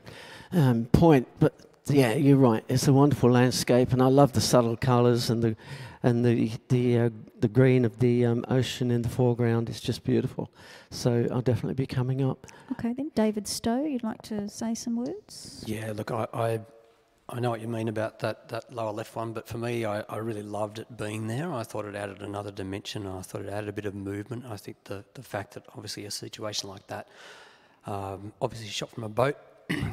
point, but yeah, you're right. It's a wonderful landscape, and I love the subtle colours and the green of the ocean in the foreground is just beautiful. So I'll definitely be coming up. Okay, then David Stowe, you'd like to say some words? Yeah, look, I I know what you mean about that lower left one, but for me, I really loved it being there. I thought it added another dimension. I thought it added a bit of movement. I think the fact that obviously a situation like that, obviously shot from a boat,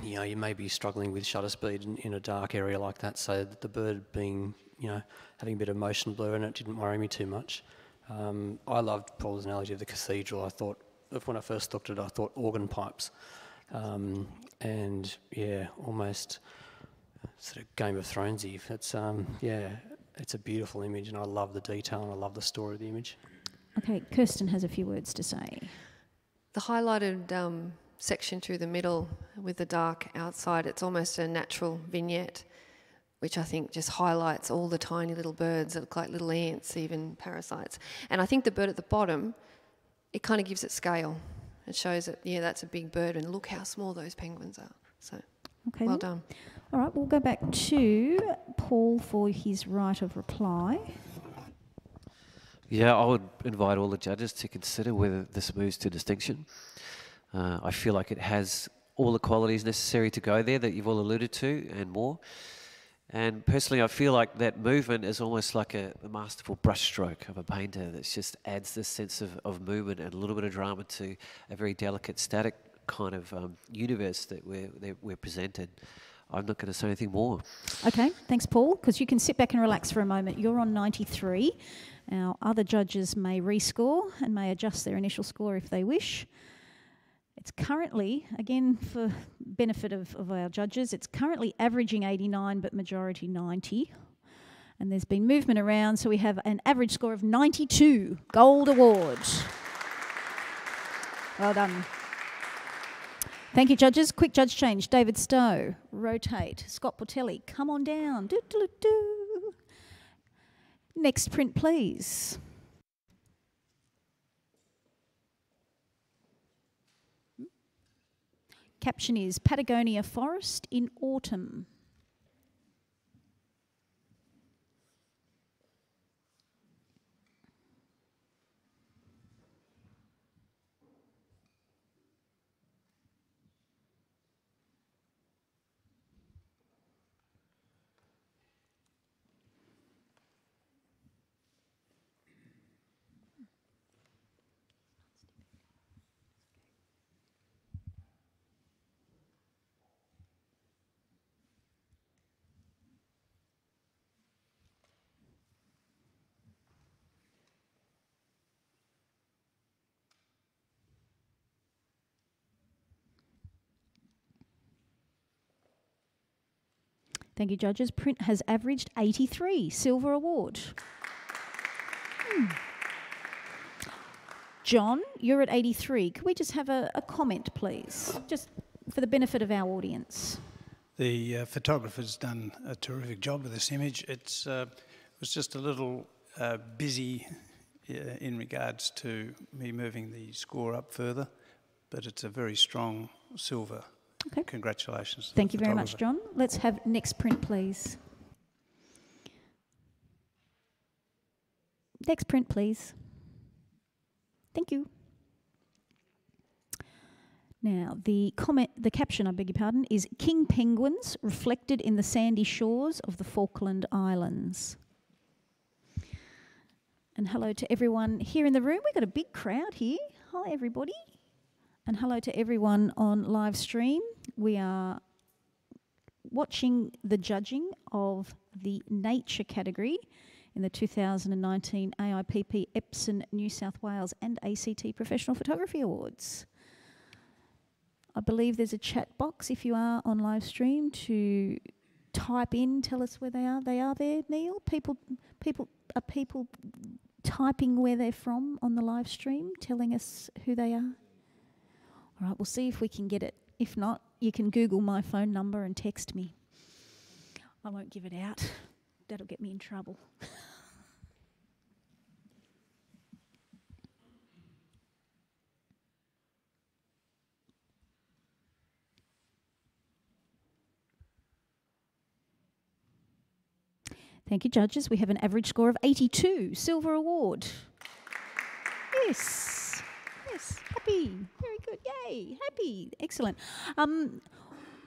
you know, you may be struggling with shutter speed in a dark area like that, so that the bird being, you know, having a bit of motion blur in it didn't worry me too much. I loved Paul's analogy of the cathedral. I thought, when I first looked at it, I thought organ pipes. And yeah, almost sort of Game of Thronesy. It's yeah, it's a beautiful image, and I love the detail and I love the story of the image. Okay, Kirsten has a few words to say. The highlighted section through the middle with the dark outside, it's almost a natural vignette, which I think just highlights all the tiny little birds that look like little ants, even parasites. And I think the bird at the bottom, it kind of gives it scale. It shows that, yeah, that's a big bird, and look how small those penguins are. So, okay, well done. All right, we'll go back to Paul for his right of reply. Yeah, I would invite all the judges to consider whether this moves to distinction. I feel like it has all the qualities necessary to go there that you've all alluded to and more. And personally, I feel like that movement is almost like a masterful brushstroke of a painter that just adds this sense of movement and a little bit of drama to a very delicate, static kind of universe that we're presented. I'm not going to say anything more. Okay, thanks, Paul, because you can sit back and relax for a moment. You're on 93. Our other judges may rescore and may adjust their initial score if they wish. It's currently, again, for benefit of our judges, it's currently averaging 89, but majority 90. And there's been movement around, so we have an average score of 92. Gold award. Well done. Thank you, judges. Quick judge change. David Stowe, rotate. Scott Portelli, come on down. Do, do, do. Next print, please. Caption is Patagonia Forest in Autumn. Thank you, judges. Print has averaged 83. Silver award. John, you're at 83. Could we just have a comment, please? Just for the benefit of our audience. The photographer's done a terrific job with this image. It was just a little busy in regards to me moving the score up further, but it's a very strong silver. Okay. Congratulations. Thank you very much, John. Let's have next print, please. Next print, please. Thank you. Now, the caption, I beg your pardon, is King Penguins reflected in the sandy shores of the Falkland Islands. And hello to everyone here in the room. We've got a big crowd here. Hi, everybody. And hello to everyone on live stream. We are watching the judging of the nature category in the 2019 AIPP Epson New South Wales and ACT Professional Photography Awards. I believe there's a chat box if you are on live stream to type in, tell us where they are. They are there, Neil? People typing where they're from on the live stream, telling us who they are? All right, we'll see if we can get it. If not, you can Google my phone number and text me. I won't give it out. That'll get me in trouble. Thank you, judges. We have an average score of 82. Silver award. Yes. Yes. Happy. Very good. Yay. Happy. Excellent.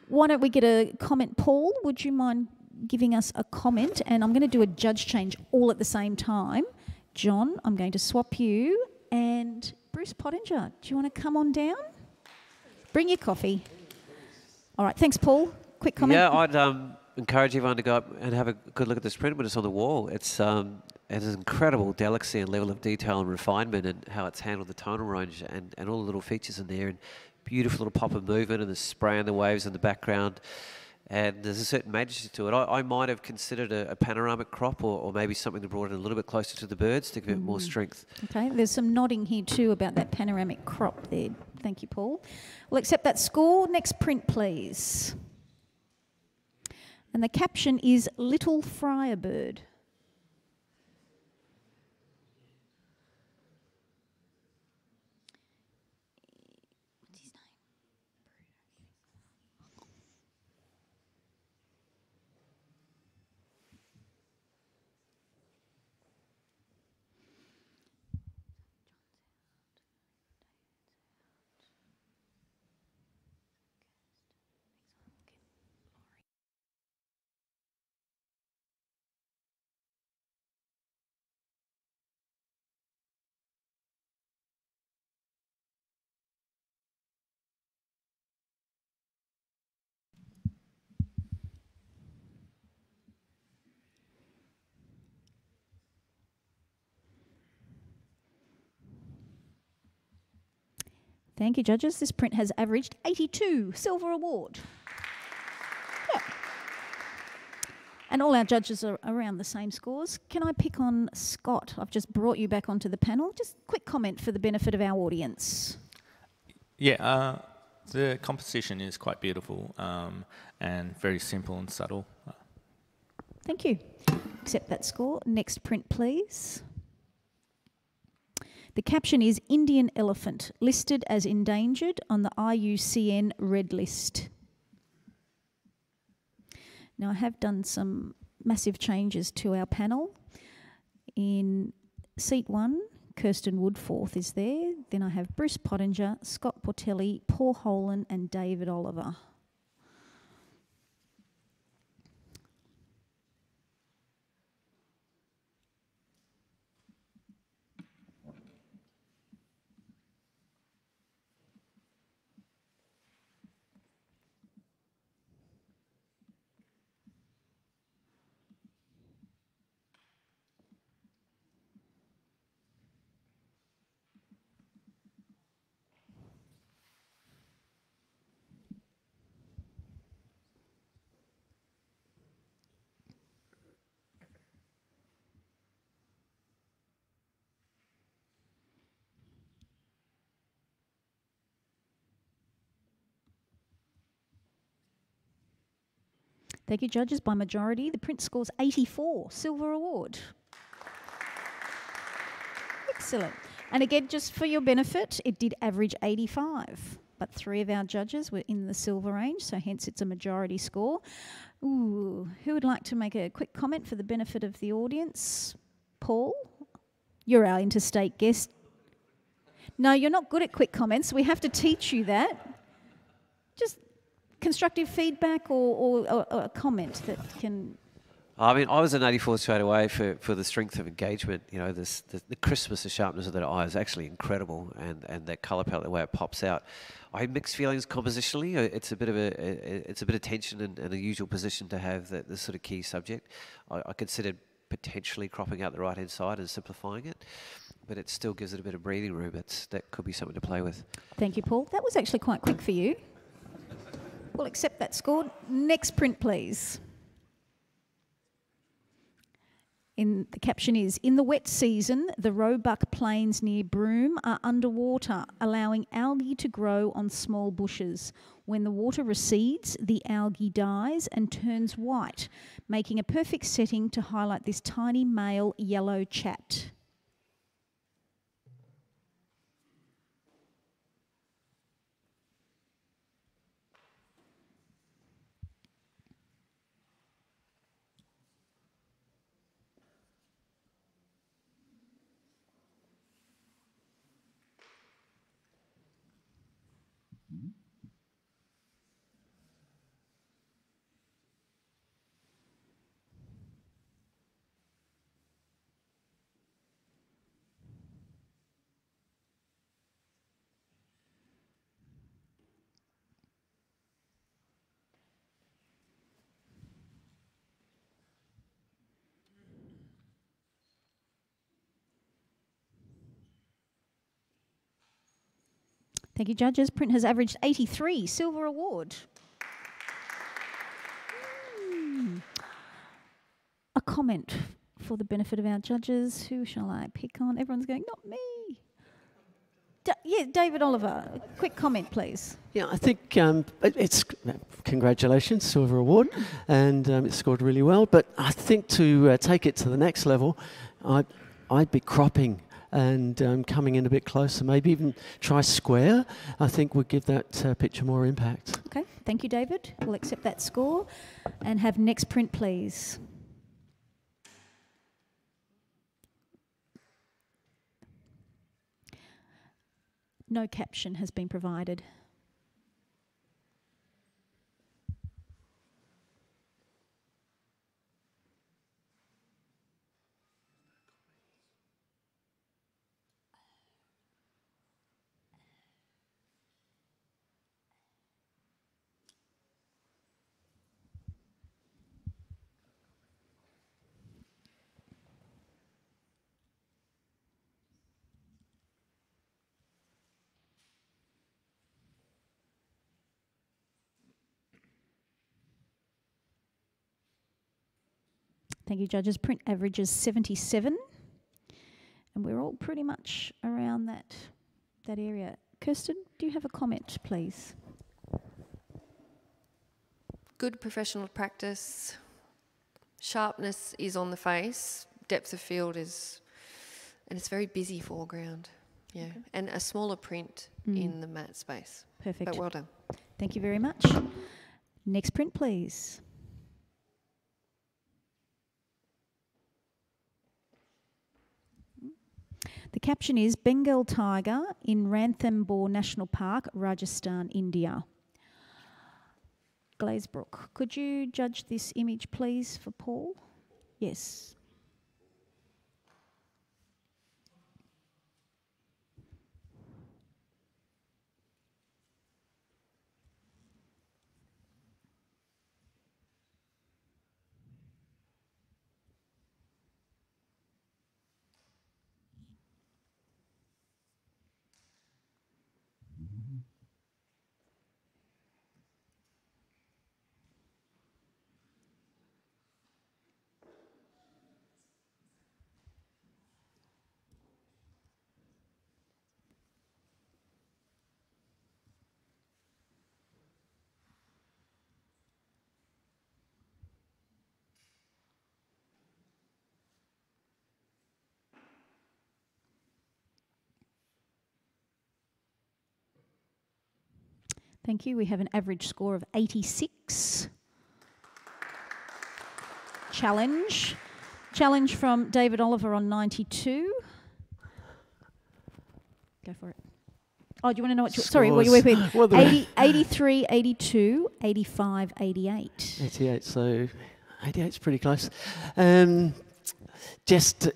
Why don't we get a comment? Paul, would you mind giving us a comment? And I'm going to do a judge change all at the same time. John, I'm going to swap you. And Bruce Pottinger, do you want to come on down? Bring your coffee. All right, thanks, Paul. Quick comment. Yeah, I'd encourage everyone to go up and have a good look at this print when it's on the wall. It's it has incredible delicacy and level of detail and refinement, and how it's handled the tonal range and all the little features in there, and beautiful little pop of movement and the spray and the waves in the background. And there's a certain majesty to it. I might have considered a panoramic crop, or maybe something that brought it a little bit closer to the birds to give it more strength. Okay, there's some nodding here too about that panoramic crop there. Thank you, Paul. We'll accept that score. Next print, please. And the caption is Little Friar Bird. Thank you, judges. This print has averaged 82, silver award. Yeah. And all our judges are around the same scores. Can I pick on Scott? I've just brought you back onto the panel. Just quick comment for the benefit of our audience. Yeah, the composition is quite beautiful and very simple and subtle. Thank you. Accept that score. Next print, please. The caption is Indian elephant, listed as endangered on the IUCN Red List. Now, I have done some massive changes to our panel. In seat 1, Kirsten Woodforth is there. Then I have Bruce Pottinger, Scott Portelli, Paul Holan and David Oliver. Thank you, judges. By majority, the print scores 84, silver award. Excellent. And again, just for your benefit, it did average 85, but 3 of our judges were in the silver range, so hence it's a majority score. Ooh, who would like to make a quick comment for the benefit of the audience? Paul, you're our interstate guest. No, you're not good at quick comments. We have to teach you that. Just constructive feedback or a comment that can... I mean, I was an 84 straight away for the strength of engagement. You know, the crispness, the sharpness of that eye is actually incredible, and that colour palette, the way it pops out. I had mixed feelings compositionally. It's a bit of tension and an unusual position to have this sort of key subject. I considered potentially cropping out the right hand side and simplifying it, but it still gives it a bit of breathing room. That could be something to play with. Thank you, Paul. That was actually quite quick for you. We'll accept that score. Next print, please. The caption is, in the wet season, the Roebuck Plains near Broome are underwater, allowing algae to grow on small bushes. When the water recedes, the algae dies and turns white, making a perfect setting to highlight this tiny male yellow chat. Thank you, judges. Print has averaged 83. Silver award. A comment for the benefit of our judges. Who shall I pick on? Everyone's going, not me. Yeah, David Oliver, a quick comment, please. Yeah, I think it's congratulations, silver award, and it scored really well. But I think to take it to the next level, I'd be cropping and coming in a bit closer, maybe even try square. I think would give that picture more impact. Okay, thank you, David. We'll accept that score and have next print, please. No caption has been provided. Thank you, judges. Print averages 77. And we're all pretty much around that area. Kirsten, do you have a comment, please? Good professional practice. Sharpness is on the face. Depth of field is, and it's very busy foreground. Yeah, okay. And a smaller print in the matte space. Perfect. But well done. Thank you very much. Next print, please. The caption is Bengal tiger in Ranthambore National Park, Rajasthan, India. Glazebrook, could you judge this image, please, for Paul? Yes. Thank you. We have an average score of 86. Challenge. Challenge from David Oliver on 92. Go for it. Oh, do you want to know what you're... Sorry, what you were with? Well, 83, 82, 85, 88. 88, so 88's pretty close. Just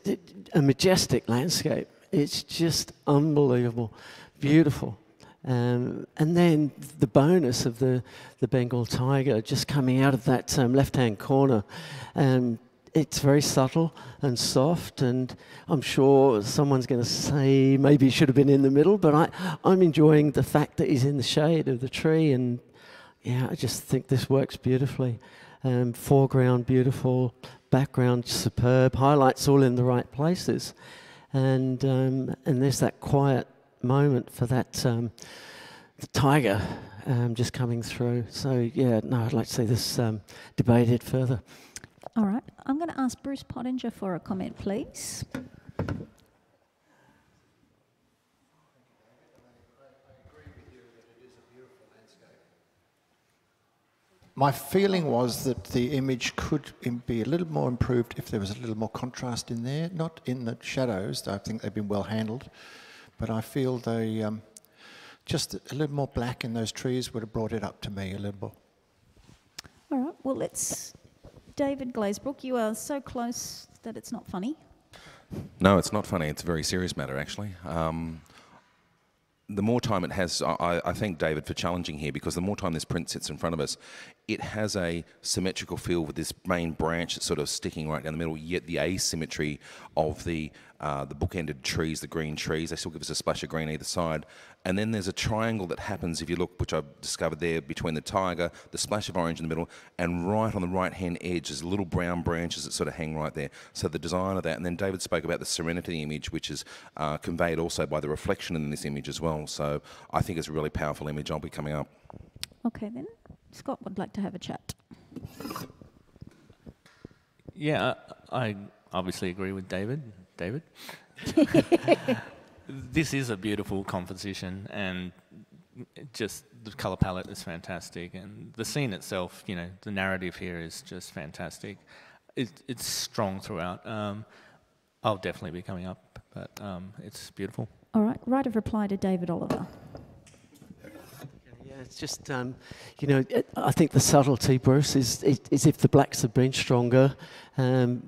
a majestic landscape. It's just unbelievable. Beautiful. And then the bonus of the Bengal tiger just coming out of that left-hand corner. It's very subtle and soft, and I'm sure someone's going to say maybe he should have been in the middle, but I'm enjoying the fact that he's in the shade of the tree, and yeah, I just think this works beautifully. Foreground beautiful, background superb, highlights all in the right places, and there's that quiet moment for that the tiger just coming through. So yeah, no, I'd like to see this debated further. All right, I'm going to ask Bruce Pottinger for a comment, please. My feeling was that the image could be a little more improved if there was a little more contrast in there, not in the shadows. I think they've been well handled, but I feel they just a little more black in those trees would have brought it up to me a little more. All right, well, let's... David Glazebrook, you are so close that it's not funny. No, it's not funny. It's a very serious matter, actually. The more time it has, I thank David for challenging here, because the more time this print sits in front of us, it has a symmetrical feel with this main branch that's sort of sticking right down the middle, yet the asymmetry of the the bookended trees, the green trees. They still give us a splash of green either side. And then there's a triangle that happens, if you look, which I've discovered there, between the tiger, the splash of orange in the middle, and right on the right-hand edge, there's little brown branches that sort of hang right there. So the design of that, and then David spoke about the serenity image, which is conveyed also by the reflection in this image as well. So I think it's a really powerful image. I'll be coming up. Okay then. Scott would like to have a chat. Yeah, I obviously agree with David. David? This is a beautiful composition, and just the colour palette is fantastic, and the scene itself, you know, the narrative here is just fantastic. It's strong throughout. I'll definitely be coming up, but it's beautiful. All right, right of reply to David Oliver. Yeah, it's just, you know, I think the subtlety, Bruce, is if the blacks had been stronger,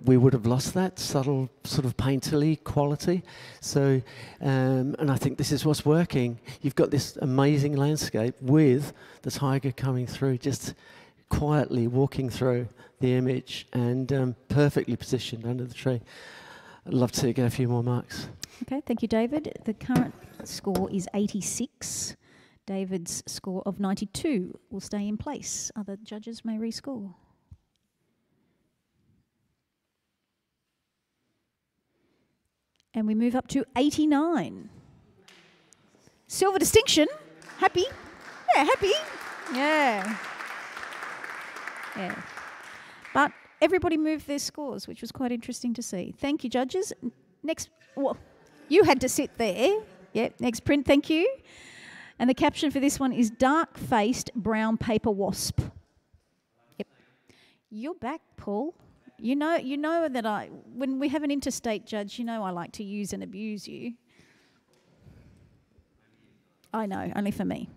we would have lost that subtle sort of painterly quality. So, and I think this is what's working. You've got this amazing landscape with the tiger coming through, just quietly walking through the image and perfectly positioned under the tree. I'd love to get a few more marks. Okay, thank you, David. The current score is 86. David's score of 92 will stay in place. Other judges may rescore. And we move up to 89. Silver distinction. Happy? Yeah, happy. Yeah. Yeah. But everybody moved their scores, which was quite interesting to see. Thank you, judges. Next, well, you had to sit there. Yep, next print, thank you. And the caption for this one is dark-faced brown paper wasp. Yep. You're back, Paul. You know that when we have an interstate judge, you know I like to use and abuse you. I know, only for me.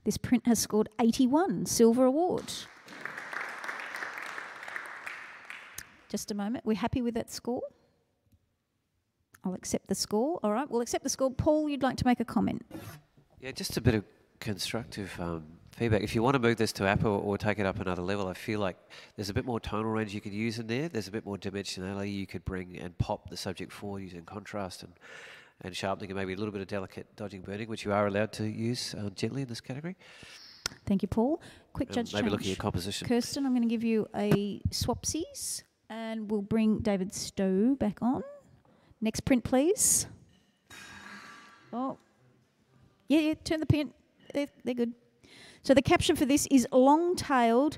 This print has scored 81, silver award. Just a moment. We're happy with that score? I'll accept the score. All right, we'll accept the score. Paul, you'd like to make a comment? Yeah, just a bit of constructive feedback. If you want to move this to Apple or take it up another level, I feel like there's a bit more tonal range you could use in there. There's a bit more dimensionality you could bring and pop the subject forward using contrast and sharpening and maybe a little bit of delicate dodging burning, which you are allowed to use gently in this category. Thank you, Paul. Quick judge maybe change. looking at composition. Kirsten, I'm going to give you a swapsies, and we'll bring David Stowe back on. Next print, please. Oh, yeah, turn the print. They're good. So the caption for this is long-tailed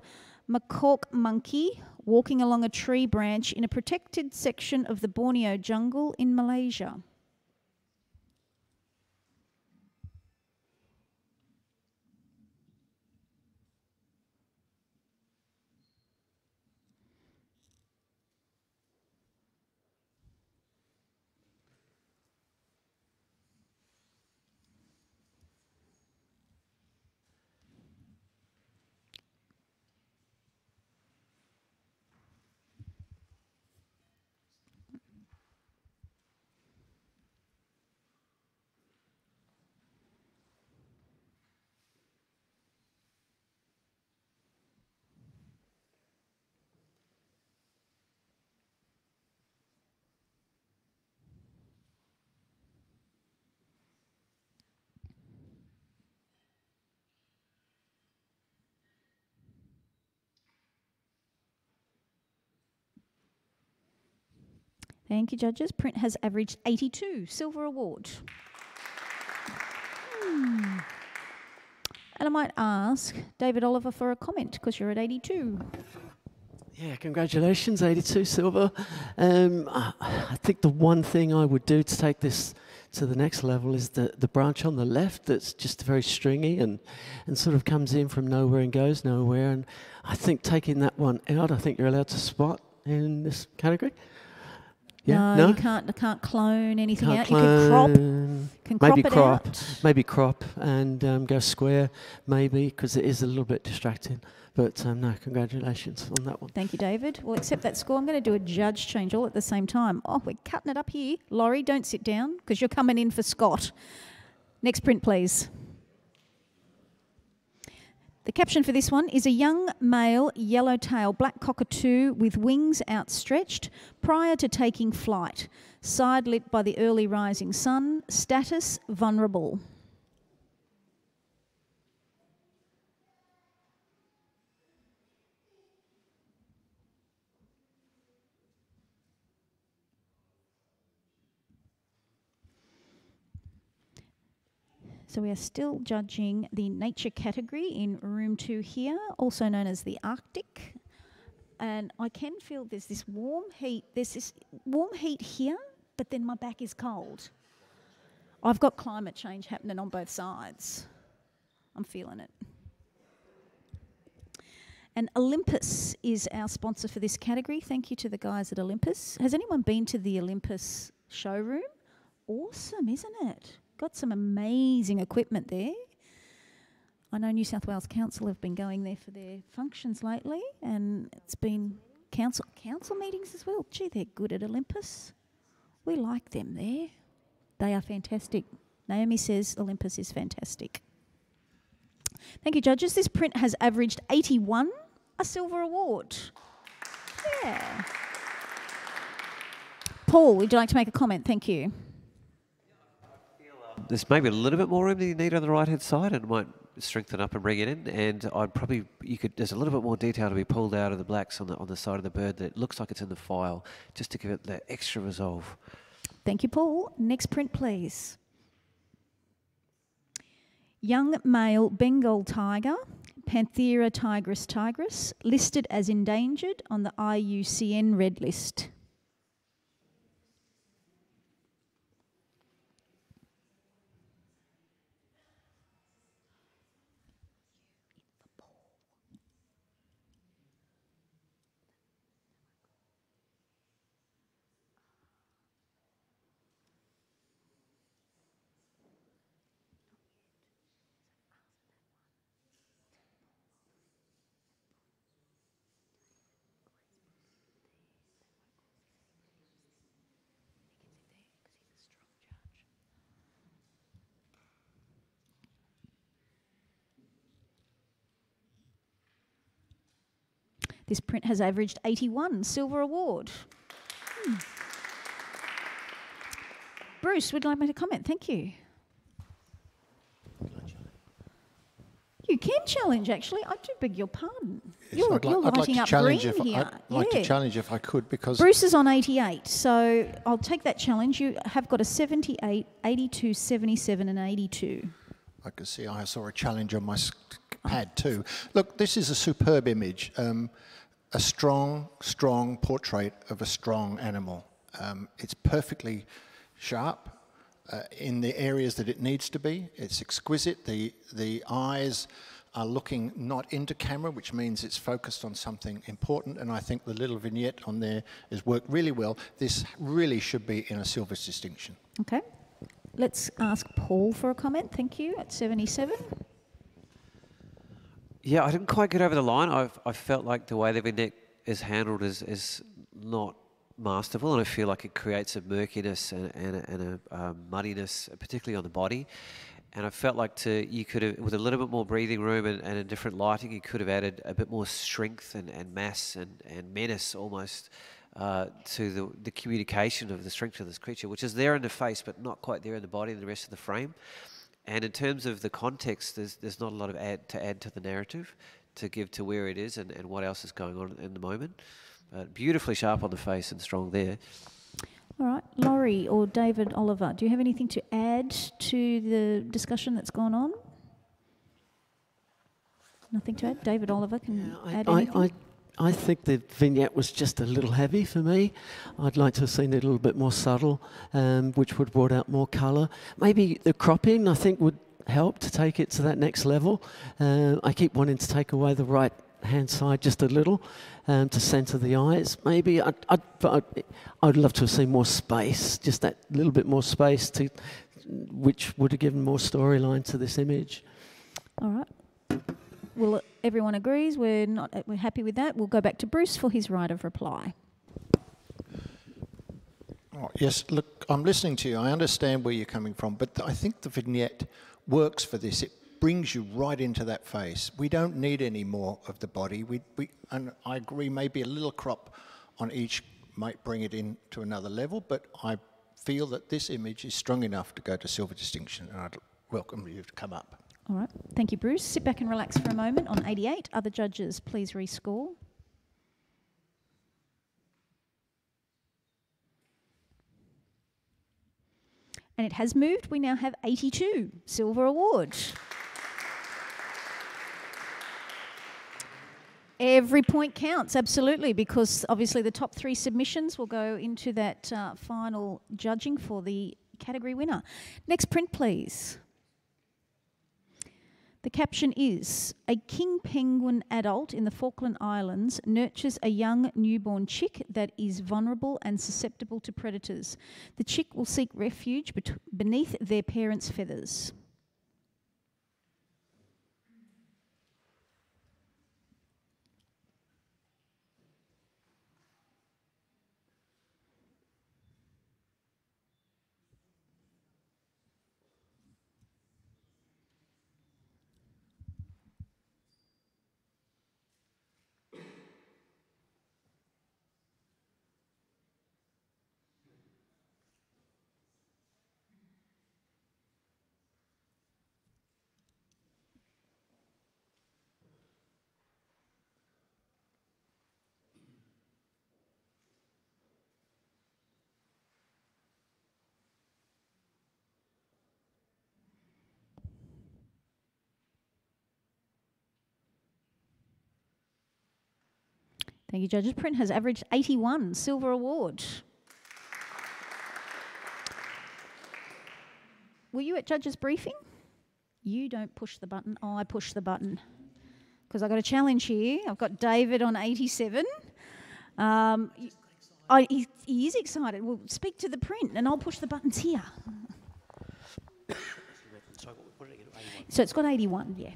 macaque monkey walking along a tree branch in a protected section of the Borneo jungle in Malaysia. Thank you, judges. Print has averaged 82, silver award. And I might ask David Oliver for a comment because you're at 82. Yeah, congratulations, 82 silver. I think the one thing I would do to take this to the next level is the branch on the left that's just very stringy and sort of comes in from nowhere and goes nowhere. And I think taking that one out, I think you're allowed to spot in this category. Yeah? No, you can't clone anything Can't out. You can crop. Can crop maybe it crop, out. maybe crop and go square, maybe, because it is a little bit distracting. But no, congratulations on that one. Thank you, David. We'll accept that score. I'm going to do a judge change all at the same time. Oh, we're cutting it up here. Laurie, don't sit down because you're coming in for Scott. Next print, please. The caption for this one is a young male yellowtail black cockatoo with wings outstretched prior to taking flight, side lit by the early rising sun, status vulnerable. So we are still judging the nature category in room 2 here, also known as the Arctic. And I can feel there's this warm heat. There's this warm heat here, but then my back is cold. I've got climate change happening on both sides. I'm feeling it. And Olympus is our sponsor for this category. Thank you to the guys at Olympus. Has anyone been to the Olympus showroom? Awesome, isn't it? Got some amazing equipment there. I know New South Wales Council have been going there for their functions lately, and it's been council meetings as well. Gee, they're good at Olympus. We like them there. They are fantastic. Naomi says Olympus is fantastic. Thank you, judges. This print has averaged 81, a silver award. Yeah. Paul, would you like to make a comment? Thank you. There's maybe a little bit more room than you need on the right-hand side, and might strengthen up and bring it in. And I'd probably, there's a little bit more detail to be pulled out of the blacks on the side of the bird that it looks like it's in the file, just to give it that extra resolve. Thank you, Paul. Next print, please. Young male Bengal tiger, Panthera tigris, listed as endangered on the IUCN Red List. This print has averaged 81, silver award. Bruce, would you like me to comment? Thank you. You can challenge, actually. I do beg your pardon. Yes, You're lighting up green here. I'd like to challenge if I could, because... Bruce is on 88, so I'll take that challenge. You have got a 78, 82, 77 and 82. I can see I saw a challenge on my pad too. Look, this is a superb image. A strong portrait of a strong animal. It's perfectly sharp in the areas that it needs to be. It's exquisite. The eyes are looking not into camera, which means it's focused on something important, and I think the little vignette on there has worked really well. This really should be in a silver distinction. Okay. Let's ask Paul for a comment. Thank you, at 77. Yeah, I didn't quite get over the line. I felt like the way the vignette is handled is not masterful, and I feel like it creates a murkiness and a muddiness, particularly on the body. And I felt like you could have, with a little bit more breathing room and a different lighting, you could have added a bit more strength and mass and menace almost to the communication of the strength of this creature, which is there in the face but not quite there in the body and the rest of the frame. And in terms of the context, there's not a lot of to add to the narrative, to give to where it is and what else is going on in the moment. Beautifully sharp on the face and strong there. All right, Laurie or David Oliver, do you have anything to add to the discussion that's gone on? Nothing to add? David Oliver can add anything? I think the vignette was just a little heavy for me. I'd like to have seen it a little bit more subtle, which would have brought out more colour. Maybe the cropping, I think, would help to take it to that next level. I keep wanting to take away the right hand side just a little to centre the eyes. Maybe I'd love to have seen more space, just that little bit more space, which would have given more storyline to this image. All right. Well, everyone agrees. We're happy with that. We'll go back to Bruce for his right of reply. Oh, yes, look, I'm listening to you. I understand where you're coming from, but I think the vignette works for this. It brings you right into that face. We don't need any more of the body. And I agree, maybe a little crop on each might bring it in to another level, but I feel that this image is strong enough to go to silver distinction, and I'd welcome you to come up. All right. Thank you, Bruce. Sit back and relax for a moment on 88. Other judges, please rescore. And it has moved. We now have 82. Silver award. Every point counts, absolutely, because obviously the top 3 submissions will go into that final judging for the category winner. Next print, please. The caption is, a king penguin adult in the Falkland Islands nurtures a young newborn chick that is vulnerable and susceptible to predators. The chick will seek refuge beneath their parents' feathers. Thank you, judges. Print has averaged 81, silver award. Were you at judges' briefing? You don't push the button. Oh, I push the button. Because I've got a challenge here. I've got David on 87. He is excited. Well, speak to the print and I'll push the buttons here. So it's got 81, yeah.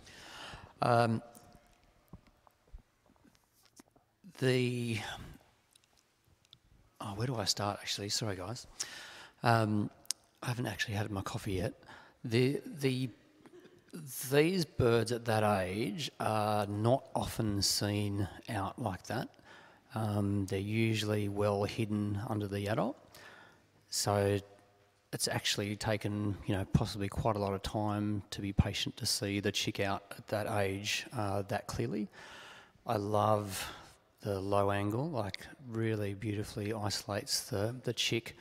Where do I start, actually? Sorry, guys. I haven't actually had my coffee yet. These birds at that age are not often seen out like that. They're usually well hidden under the adult. So it's actually taken, possibly quite a lot of time to be patient to see the chick out at that age that clearly. I love the low angle, like really beautifully isolates the chick.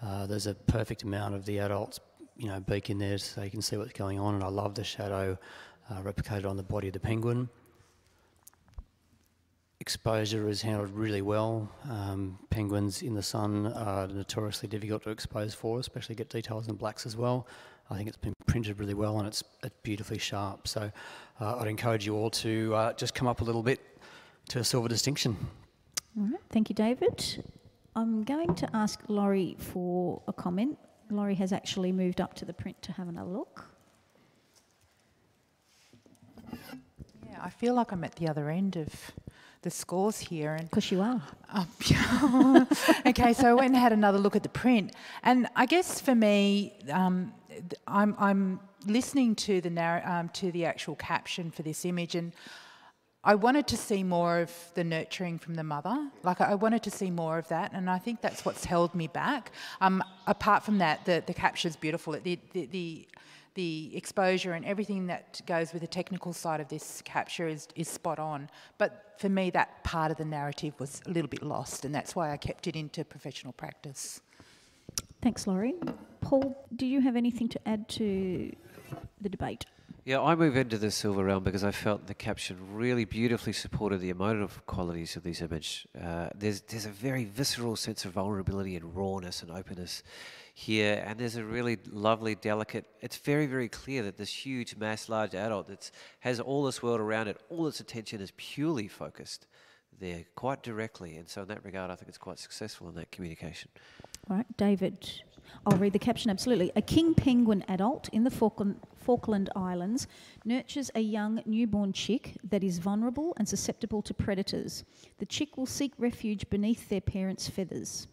There's a perfect amount of the adult's, beak in there so you can see what's going on, and I love the shadow replicated on the body of the penguin. Exposure is handled really well. Penguins in the sun are notoriously difficult to expose for, especially get details in blacks as well. I think it's been printed really well and it's beautifully sharp. So I'd encourage you all to just come up a little bit to a silver distinction. All right, thank you, David. I'm going to ask Laurie for a comment. Laurie has actually moved up to the print to have another look. Yeah, I feel like I'm at the other end of the scores here. Because you are. Okay, so I went and had another look at the print. And I guess for me, I'm listening to the actual caption for this image, and I wanted to see more of the nurturing from the mother. Like, I wanted to see more of that, and I think that's what's held me back. Apart from that, the capture's beautiful. The exposure and everything that goes with the technical side of this capture is spot on. But for me, that part of the narrative was a little bit lost, and that's why I kept it into professional practice. Thanks, Laurie. Paul, do you have anything to add to the debate? Yeah, I move into the silver realm because I felt the caption really beautifully supported the emotive qualities of this image. There's a very visceral sense of vulnerability and rawness and openness here, and there's a really lovely, delicate, it's very, very clear that this huge, large adult that has all this world around it, all its attention is purely focused there, quite directly, and so in that regard I think it's quite successful in that communication. All right, David. I'll read the caption, absolutely. A king penguin adult in the Falkland Islands nurtures a young newborn chick that is vulnerable and susceptible to predators. The chick will seek refuge beneath their parents' feathers.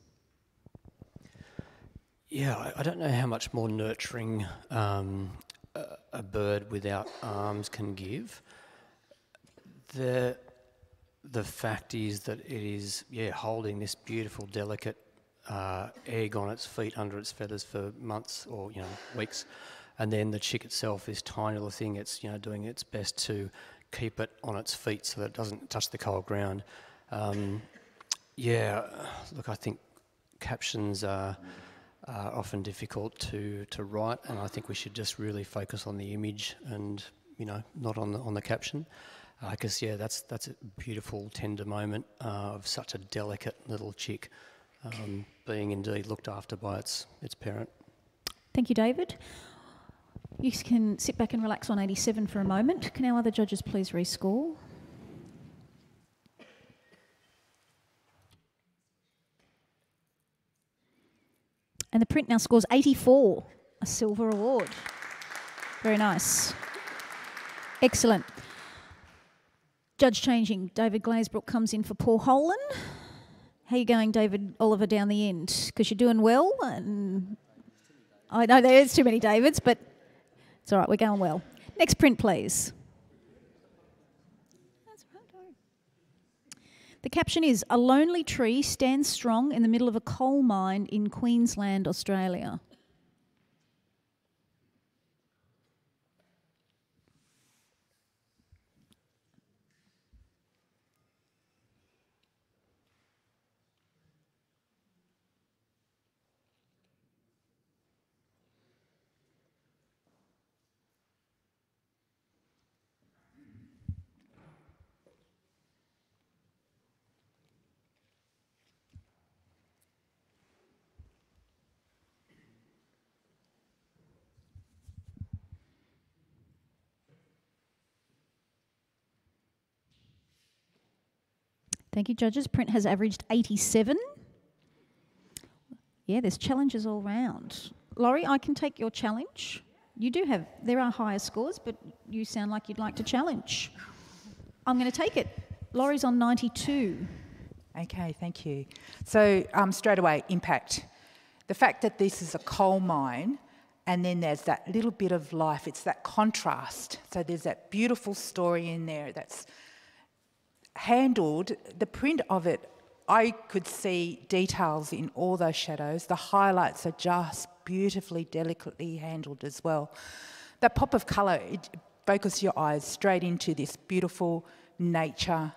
Yeah, I don't know how much more nurturing a bird without arms can give. The fact is that it is, holding this beautiful, delicate egg on its feet under its feathers for months or weeks, and then the chick itself, this tiny little thing, it's doing its best to keep it on its feet so that it doesn't touch the cold ground. Look, I think captions are often difficult to write, and I think we should just really focus on the image and not on the caption, because that's a beautiful, tender moment of such a delicate little chick. Being indeed looked after by its parent. Thank you, David. You can sit back and relax on 87 for a moment. Can our other judges please rescore? And the print now scores 84, a silver award. Very nice. Excellent. Judge changing. David Glazebrook comes in for Paul Holan. How are you going, David Oliver, down the end? Because you're doing well. And I know there's too many Davids, but it's all right, we're going well. Next print, please. The caption is, a lonely tree stands strong in the middle of a coal mine in Queensland, Australia. Thank you, judges. Print has averaged 87. Yeah, there's challenges all round. Laurie, I can take your challenge. There are higher scores, but you sound like you'd like to challenge. I'm going to take it. Laurie's on 92. Okay, thank you. So straight away, impact. The fact that this is a coal mine and then there's that little bit of life, it's that contrast. So there's that beautiful story in there that's handled, the print of it, I could see details in all those shadows. The highlights are just beautifully, delicately handled as well. That pop of colour, it focuses your eyes straight into this beautiful nature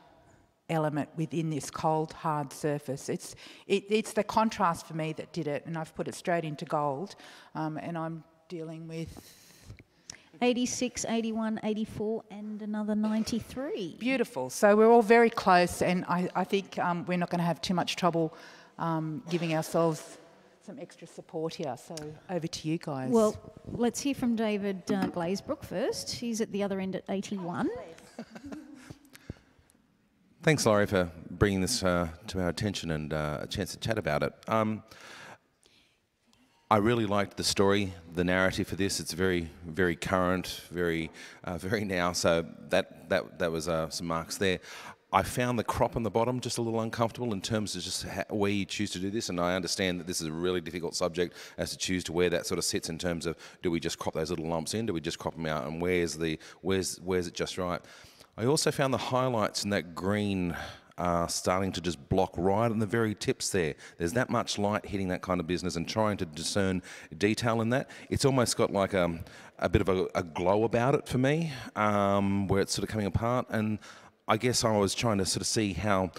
element within this cold, hard surface. It's the contrast for me that did it, and I've put it straight into gold, and I'm dealing with 86, 81, 84 and another 93. Beautiful. So we're all very close, and I think we're not going to have too much trouble giving ourselves some extra support here. So over to you guys. Well, let's hear from David Glazebrook first. He's at the other end at 81. Thanks, Laurie, for bringing this to our attention and a chance to chat about it. I really liked the story, the narrative for this. It's very, very current, very now. So that was some marks there. I found the crop on the bottom just a little uncomfortable in terms of just where you choose to do this, and I understand that this is a really difficult subject as to choose to where that sort of sits in terms of, do we just crop those little lumps in, do we just crop them out, and where's it just right. I also found the highlights in that green starting to just block right on the very tips there. There's that much light hitting that kind of business, and trying to discern detail in that. It's almost got like a bit of a glow about it for me, where it's sort of coming apart. And I guess I was trying to sort of see how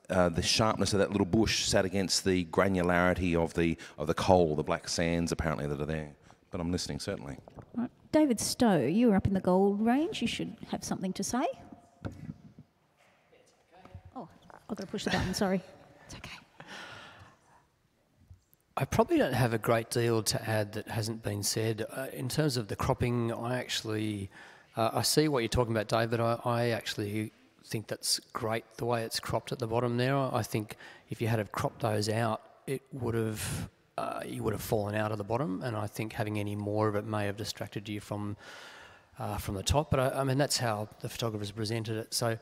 the sharpness of that little bush sat against the granularity of the coal, the black sands apparently that are there. But I'm listening, certainly. Right. David Stowe, you were up in the gold range. You should have something to say. Oh, I've got to push the button, sorry. It's okay. I probably don't have a great deal to add that hasn't been said. In terms of the cropping, I actually, I see what you're talking about, David. I actually think that's great the way it's cropped at the bottom there. I think if you had have cropped those out, it would have, you would have fallen out of the bottom, and I think having any more of it may have distracted you from the top. But I mean, that's how the photographers presented it. So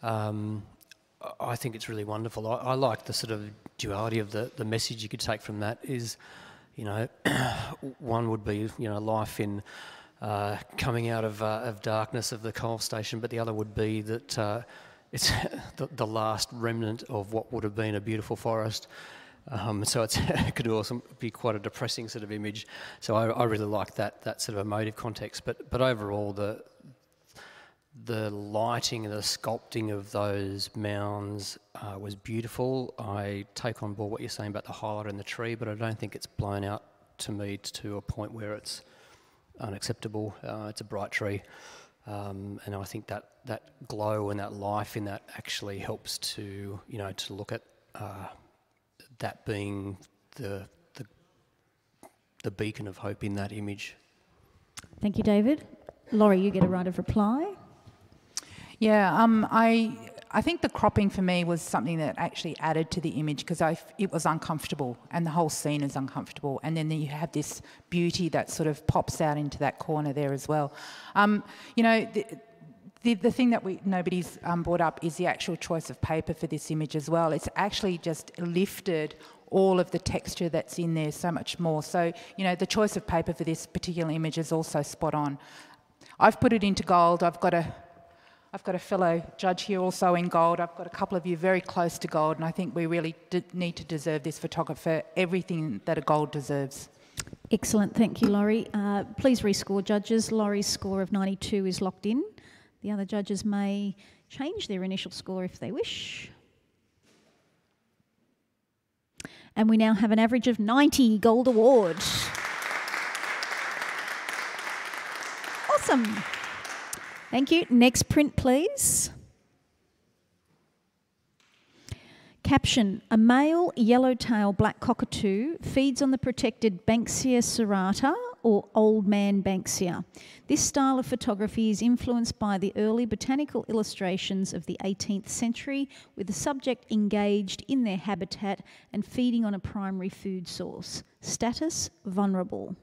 I think it's really wonderful. I like the sort of duality of the message you could take from that is, you know, one would be, you know, life in coming out of darkness of the coal station, but the other would be that it's the last remnant of what would have been a beautiful forest. So it could also be quite a depressing sort of image. So I really like that sort of emotive context. But overall, the lighting and the sculpting of those mounds was beautiful. I take on board what you're saying about the highlight in the tree, but I don't think it's blown out to me to a point where it's unacceptable. It's a bright tree, and I think that glow and that life in that actually helps to, you know, to look at that being the beacon of hope in that image. Thank you, David. Laurie, you get a right of reply. Yeah, I think the cropping for me was something that actually added to the image because it was uncomfortable and the whole scene is uncomfortable, and then you have this beauty that sort of pops out into that corner there as well. You know, the thing that nobody's brought up is the actual choice of paper for this image as well. It's actually just lifted all of the texture that's in there so much more. So, you know, the choice of paper for this particular image is also spot on. I've put it into gold. I've got a fellow judge here also in gold. I've got a couple of you very close to gold, and I think we really need to deserve this photographer everything that a gold deserves. Excellent, thank you, Laurie. Please rescore, judges. Laurie's score of 92 is locked in. The other judges may change their initial score if they wish. And we now have an average of 90 gold award. Awesome. Thank you. Next print, please. Caption: a male yellow-tail black cockatoo feeds on the protected Banksia serrata or old man Banksia. This style of photography is influenced by the early botanical illustrations of the 18th century, with the subject engaged in their habitat and feeding on a primary food source. Status: vulnerable.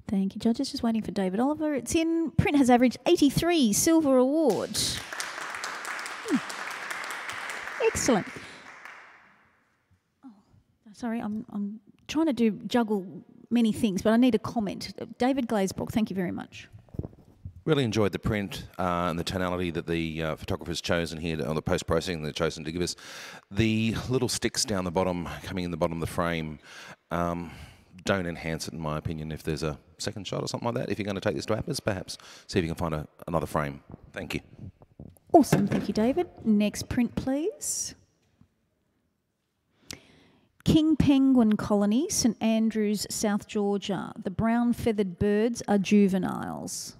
Thank you, judges. Just waiting for David Oliver. It's in. Print has averaged 83, silver award. Excellent. Oh, sorry, I'm trying to juggle many things, but I need a comment. David Glazebrook, thank you very much. Really enjoyed the print and the tonality that the photographer's chosen here on the post-processing they've chosen to give us. The little sticks down the bottom, coming in the bottom of the frame, don't enhance it, in my opinion. If there's a second shot or something like that, if you're going to take this to APPS, perhaps see if you can find another frame. Thank you. Awesome, thank you, David. Next print, please. King Penguin Colony, St Andrews, South Georgia. The brown feathered birds are juveniles.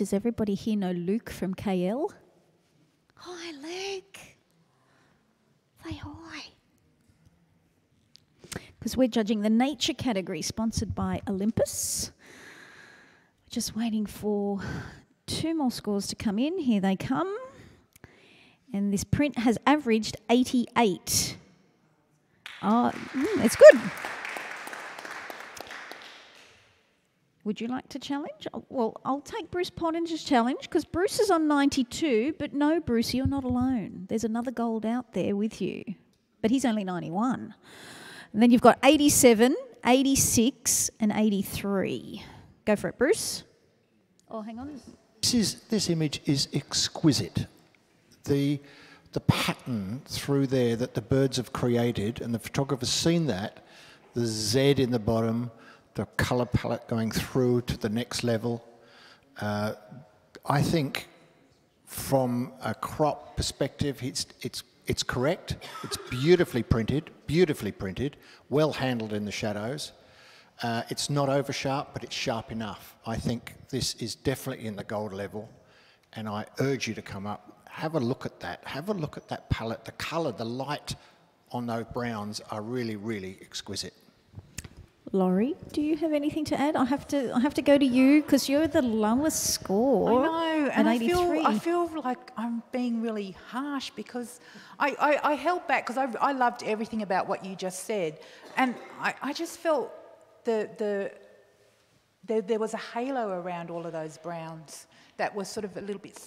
Does everybody here know Luke from KL? Hi, Luke. Say hi. Because we're judging the nature category, sponsored by Olympus. Just waiting for 2 more scores to come in. Here they come. And this print has averaged 88. Oh, it's good. Would you like to challenge? Well, I'll take Bruce Pottinger's challenge because Bruce is on 92, but no, Bruce, you're not alone. There's another gold out there with you, but he's only 91. And then you've got 87, 86, and 83. Go for it, Bruce. Oh, hang on. This image is exquisite. The pattern through there that the birds have created, and the photographer's seen that, the Z in the bottom, the colour palette going through to the next level. I think from a crop perspective, it's correct. It's beautifully printed, well handled in the shadows. It's not over sharp, but it's sharp enough. I think this is definitely in the gold level, and I urge you to come up, have a look at that. Have a look at that palette. The colour, the light on those browns are really, really exquisite. Laurie, do you have anything to add? I have to go to you because you're the lowest score. I know, and at 83. I feel like I'm being really harsh because I held back because I loved everything about what you just said, and I just felt there was a halo around all of those browns that was sort of a little bit.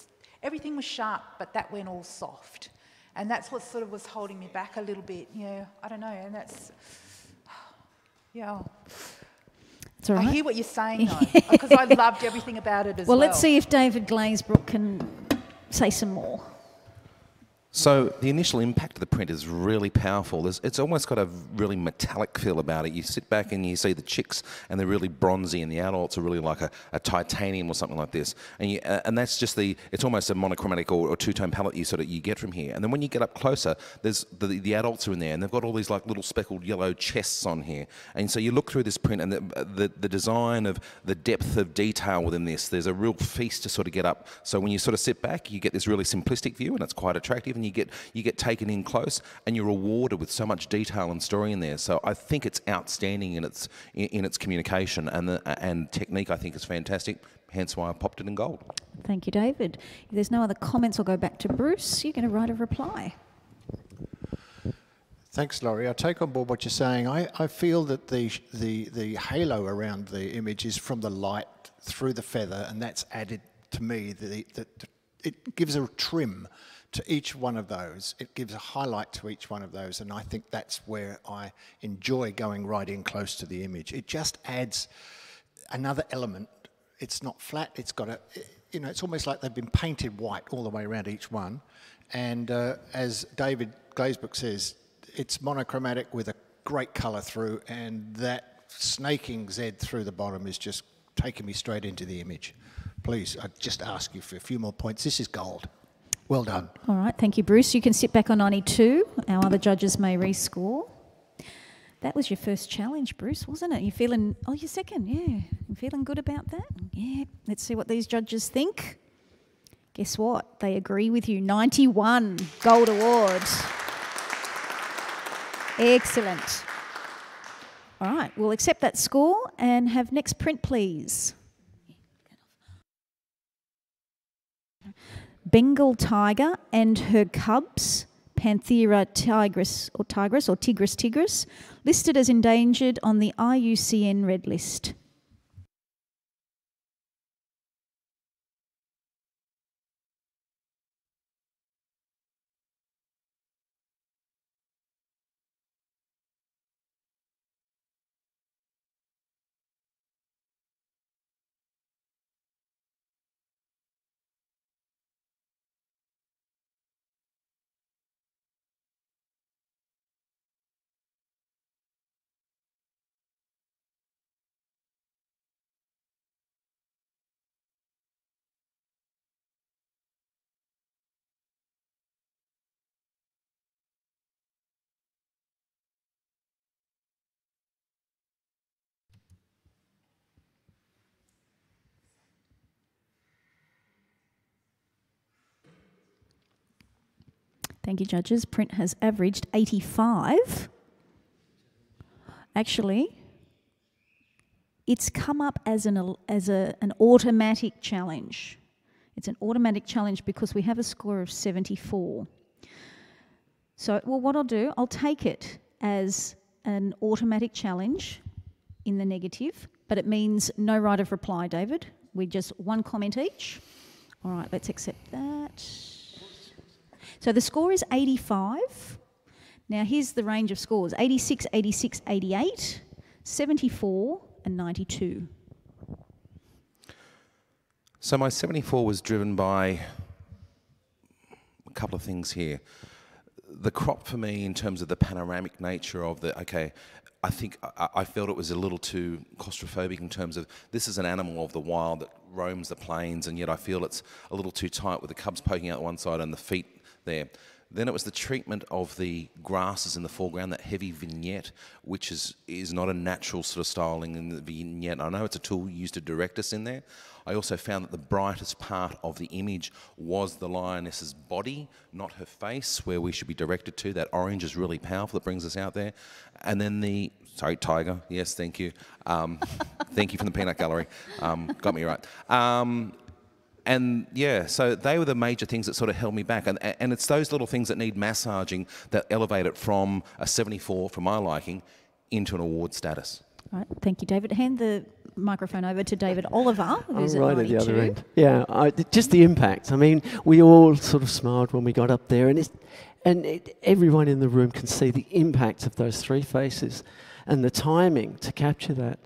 Everything was sharp, but that went all soft, and that's what sort of was holding me back a little bit. Yeah, I don't know, and that's. Yeah. It's all right. I hear what you're saying, though, because I loved everything about it as well. Well, let's see if David Glazebrook can say some more. So the initial impact of the print is really powerful. It's almost got a really metallic feel about it. You sit back and you see the chicks and they're really bronzy and the adults are really like a titanium or something like this. And that's just it's almost a monochromatic or two-tone palette you get from here. And then when you get up closer, there's the adults are in there and they've got all these like little speckled yellow chests on here. And so you look through this print and the design of the depth of detail within this, there's a real feast to sort of get up. So when you sort of sit back, you get this really simplistic view and it's quite attractive, and you get taken in close and you're rewarded with so much detail and story in there. So I think it's outstanding in its communication, and technique I think is fantastic, hence why I popped it in gold. Thank you, David. If there's no other comments, I'll go back to Bruce. You're going to write a reply. Thanks, Laurie. I take on board what you're saying. I feel that the halo around the image is from the light through the feather, and that's added to me. It gives a trim to each one of those. It gives a highlight to each one of those, and I think that's where I enjoy going right in close to the image. It just adds another element. It's not flat. It's got it's almost like they've been painted white all the way around each one. And as David Glazebrook says, it's monochromatic with a great colour through, and that snaking Z through the bottom is just taking me straight into the image. Please, I just ask you for a few more points. This is gold. Well done. All right, thank you, Bruce. You can sit back on 92. Our other judges may rescore. That was your first challenge, Bruce, wasn't it? You're feeling, your second, yeah. You feeling good about that? Yeah. Let's see what these judges think. Guess what? They agree with you. 91 gold award. Excellent. All right, we'll accept that score and have next print, please. Bengal tiger and her cubs, Panthera tigris or Tigris, listed as endangered on the IUCN Red List. Thank you, judges. Print has averaged 85. Actually, it's come up as an automatic challenge. It's an automatic challenge because we have a score of 74. So, well, what I'll do, I'll take it as an automatic challenge in the negative, but it means no right of reply, David. We just one comment each. All right, let's accept that. So the score is 85. Now here's the range of scores: 86, 86, 88, 74 and 92. So my 74 was driven by a couple of things here. The crop for me, in terms of the panoramic nature of the, okay, I think I felt it was a little too claustrophobic in terms of this is an animal of the wild that roams the plains, and yet I feel it's a little too tight with the cubs poking out one side and the feet there. Then it was the treatment of the grasses in the foreground, that heavy vignette, which is not a natural sort of styling in the vignette. I know it's a tool used to direct us in there. I also found that the brightest part of the image was the lioness's body, not her face, where we should be directed to. That orange is really powerful, that brings us out there. And then the, sorry, tiger, yes, thank you. Thank you from the peanut gallery, got me right. And yeah, so they were the major things that sort of held me back. And it's those little things that need massaging that elevate it from a 74, for my liking, into an award status. All right, thank you, David. Hand the microphone over to David Oliver, who's right at at the other 92. end. Yeah, just the impact. I mean, we all sort of smiled when we got up there, and everyone in the room can see the impact of those three faces and the timing to capture that.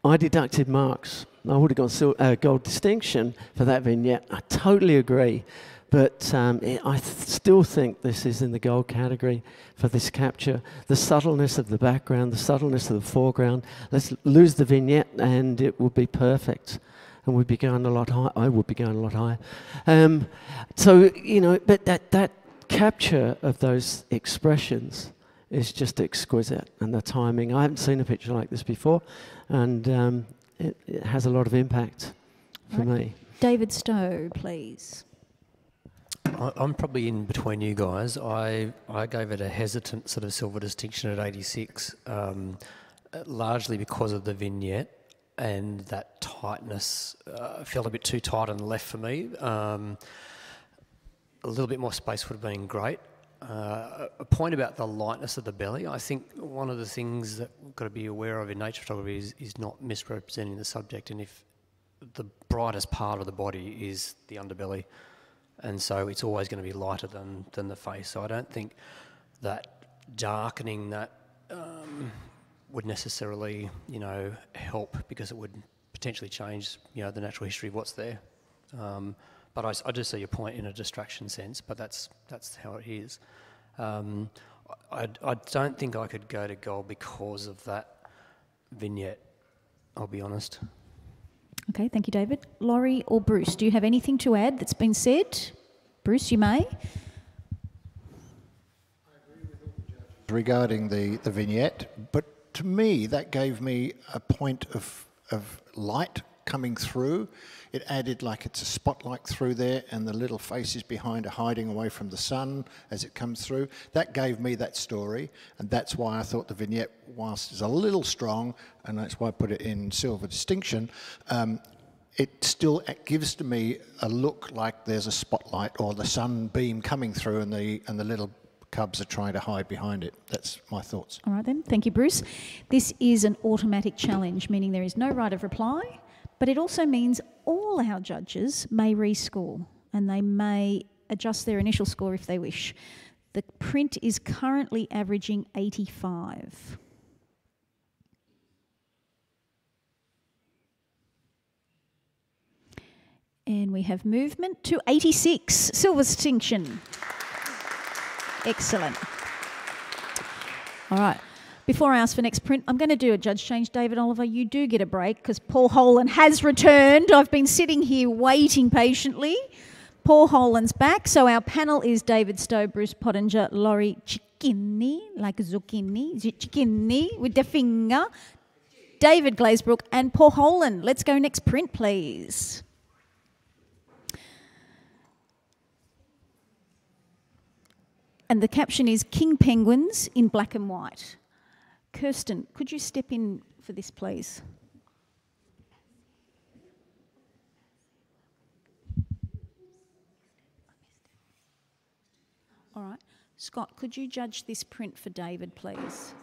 I deducted marks. I would have got gold distinction for that vignette. I totally agree. But I still think this is in the gold category for this capture. The subtleness of the background, the subtleness of the foreground. Let's lose the vignette and it will be perfect. And we'd be going a lot higher. I would be going a lot higher. So, you know, but that capture of those expressions is just exquisite. And the timing, I haven't seen a picture like this before. And it has a lot of impact for me. David Stowe, please. I'm probably in between you guys. I gave it a hesitant sort of silver distinction at 86, largely because of the vignette and that tightness. Felt a bit too tight on the left for me. A little bit more space would have been great. A point about the lightness of the belly. I think one of the things that we've got to be aware of in nature photography is not misrepresenting the subject, and if the brightest part of the body is the underbelly, and so it's always going to be lighter than the face. So I don't think that darkening that would necessarily, you know, help, because it would potentially change, you know, the natural history of what's there. But I do see your point in a distraction sense, but that's how it is. I don't think I could go to gold because of that vignette, I'll be honest. Okay, thank you, David. Laurie or Bruce, do you have anything to add that's been said? Bruce, you may. Regarding the vignette, but to me that gave me a point of light coming through. It added like it's a spotlight through there, and the little faces behind are hiding away from the sun as it comes through. That gave me that story, and that's why I thought the vignette, whilst it's a little strong, and that's why I put it in silver distinction, it still gives to me a look like there's a spotlight or the sunbeam coming through, and the little cubs are trying to hide behind it. That's my thoughts. All right then, thank you, Bruce. This is an automatic challenge, meaning there is no right of reply, but it also means all our judges may rescore, and they may adjust their initial score if they wish. The print is currently averaging 85. And we have movement to 86, silver distinction. Excellent. All right. Before I ask for next print, I'm going to do a judge change. David Oliver, you do get a break because Paul Holan has returned. I've been sitting here waiting patiently. Paul Holan's back. So our panel is David Stowe, Bruce Pottinger, Laurie Cicchini, like zucchini, Cicchini with the finger, David Glazebrook and Paul Holan. Let's go next print, please. And the caption is King Penguins in black and white. Kirsten, could you step in for this, please? All right. Scott, could you judge this print for David, please?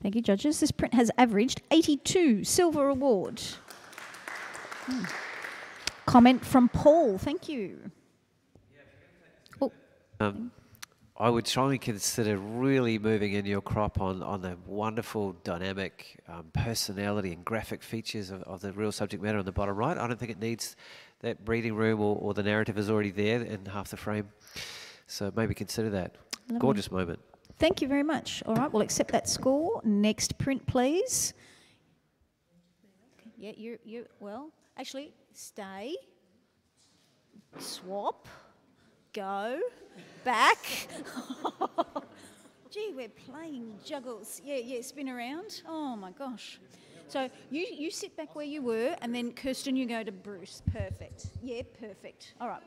Thank you, judges. This print has averaged 82 silver award. Comment from Paul. Thank you. Oh. I would strongly consider really moving in your crop on the wonderful dynamic personality and graphic features of the real subject matter on the bottom right. I don't think it needs that breathing room or the narrative is already there in half the frame. So maybe consider that. Lovely. Gorgeous moment. Thank you very much. All right, we'll accept that score. Next print, please. Yeah, well, actually, stay, swap, go, back. Gee, we're playing juggles. Yeah, spin around. Oh, my gosh. So you sit back where you were, and then, Kirsten, you go to Bruce. Perfect. Yeah, perfect. All right.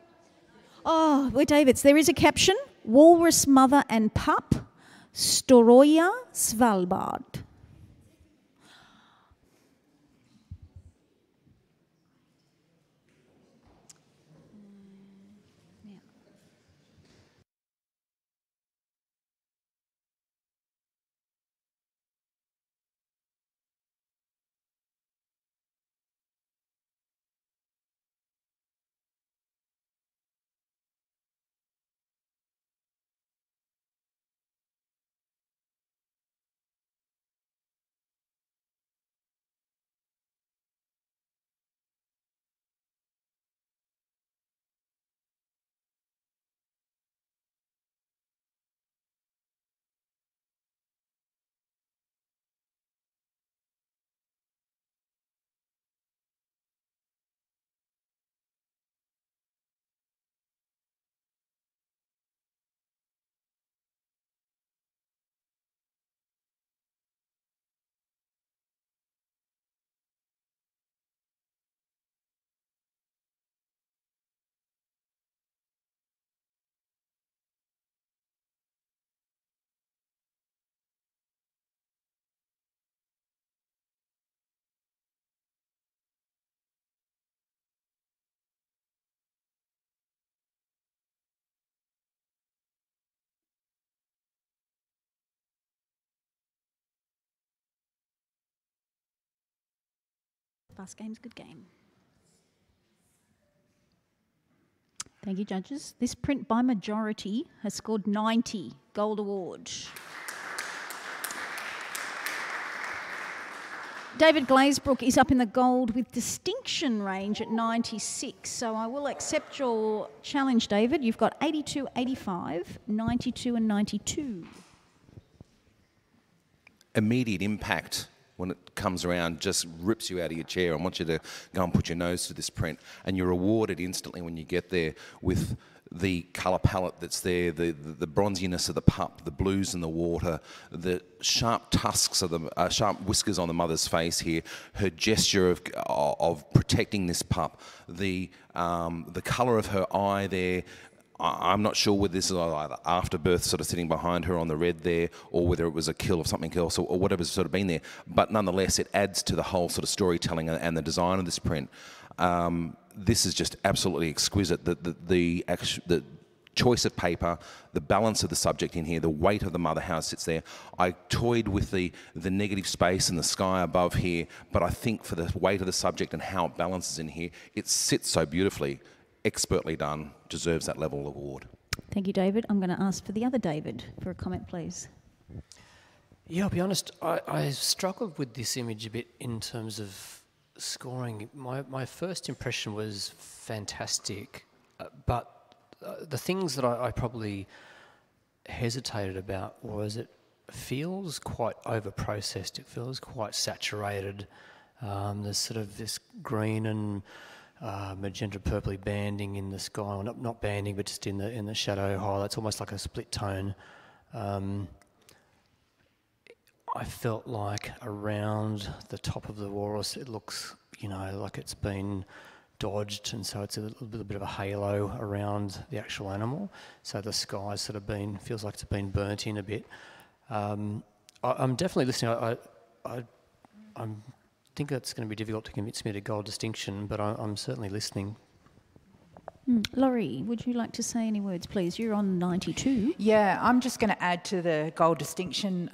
Oh, we're David's. There is a caption, Walrus Mother and Pup, Storoja, Svalbard. Fast game's a good game. Thank you, judges. This print by majority has scored 90, Gold Award. David Glazebrook is up in the gold with distinction range at 96. So I will accept your challenge, David. You've got 82, 85, 92 and 92. Immediate impact when it comes around just rips you out of your chair. I want you to go and put your nose to this print, and you're rewarded instantly when you get there with the colour palette that's there, the bronziness of the pup, the blues in the water, the sharp tusks of the sharp whiskers on the mother's face here, her gesture of protecting this pup, the colour of her eye there. I'm not sure whether this is either afterbirth sort of sitting behind her on the red there, or whether it was a kill of something else, or whatever's sort of been there. But nonetheless, it adds to the whole sort of storytelling and the design of this print. This is just absolutely exquisite. The choice of paper, the balance of the subject in here, the weight of the mother, how it sits there. I toyed with the negative space and the sky above here, but I think for the weight of the subject and how it balances in here, it sits so beautifully, expertly done, deserves that level of award. Thank you, David. I'm going to ask for the other David for a comment, please. Yeah, I'll be honest, I struggled with this image a bit in terms of scoring. My first impression was fantastic, but the things that I probably hesitated about was it feels quite over-processed, it feels quite saturated. There's sort of this green and magenta purpley banding in the sky, well, not banding, but just in the shadow highlights, almost like a split tone. I felt like around the top of the walrus it looks, you know, like it's been dodged, and so it's a little bit of a halo around the actual animal. So the sky's sort of feels like it's been burnt in a bit. I'm definitely listening. I think it's going to be difficult to convince me to gold distinction, but I'm certainly listening. Laurie, would you like to say any words, please? You're on 92. Yeah, I'm just going to add to the gold distinction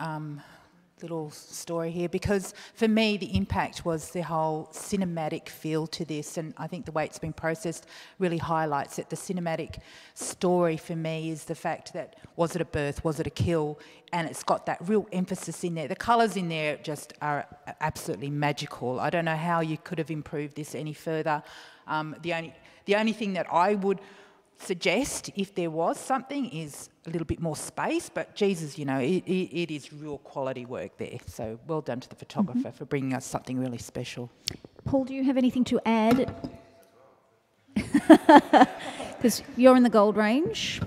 little story here, because for me the impact was the whole cinematic feel to this, and I think the way it's been processed really highlights it. The cinematic story for me is the fact that was it a birth, was it a kill, and it's got that real emphasis in there. The colours in there just are absolutely magical. I don't know how you could have improved this any further. The only thing that I would suggest, if there was something, is a little bit more space, but Jesus, you know, it is real quality work there. So well done to the photographer for bringing us something really special. Paul, do you have anything to add? Because you're in the gold range.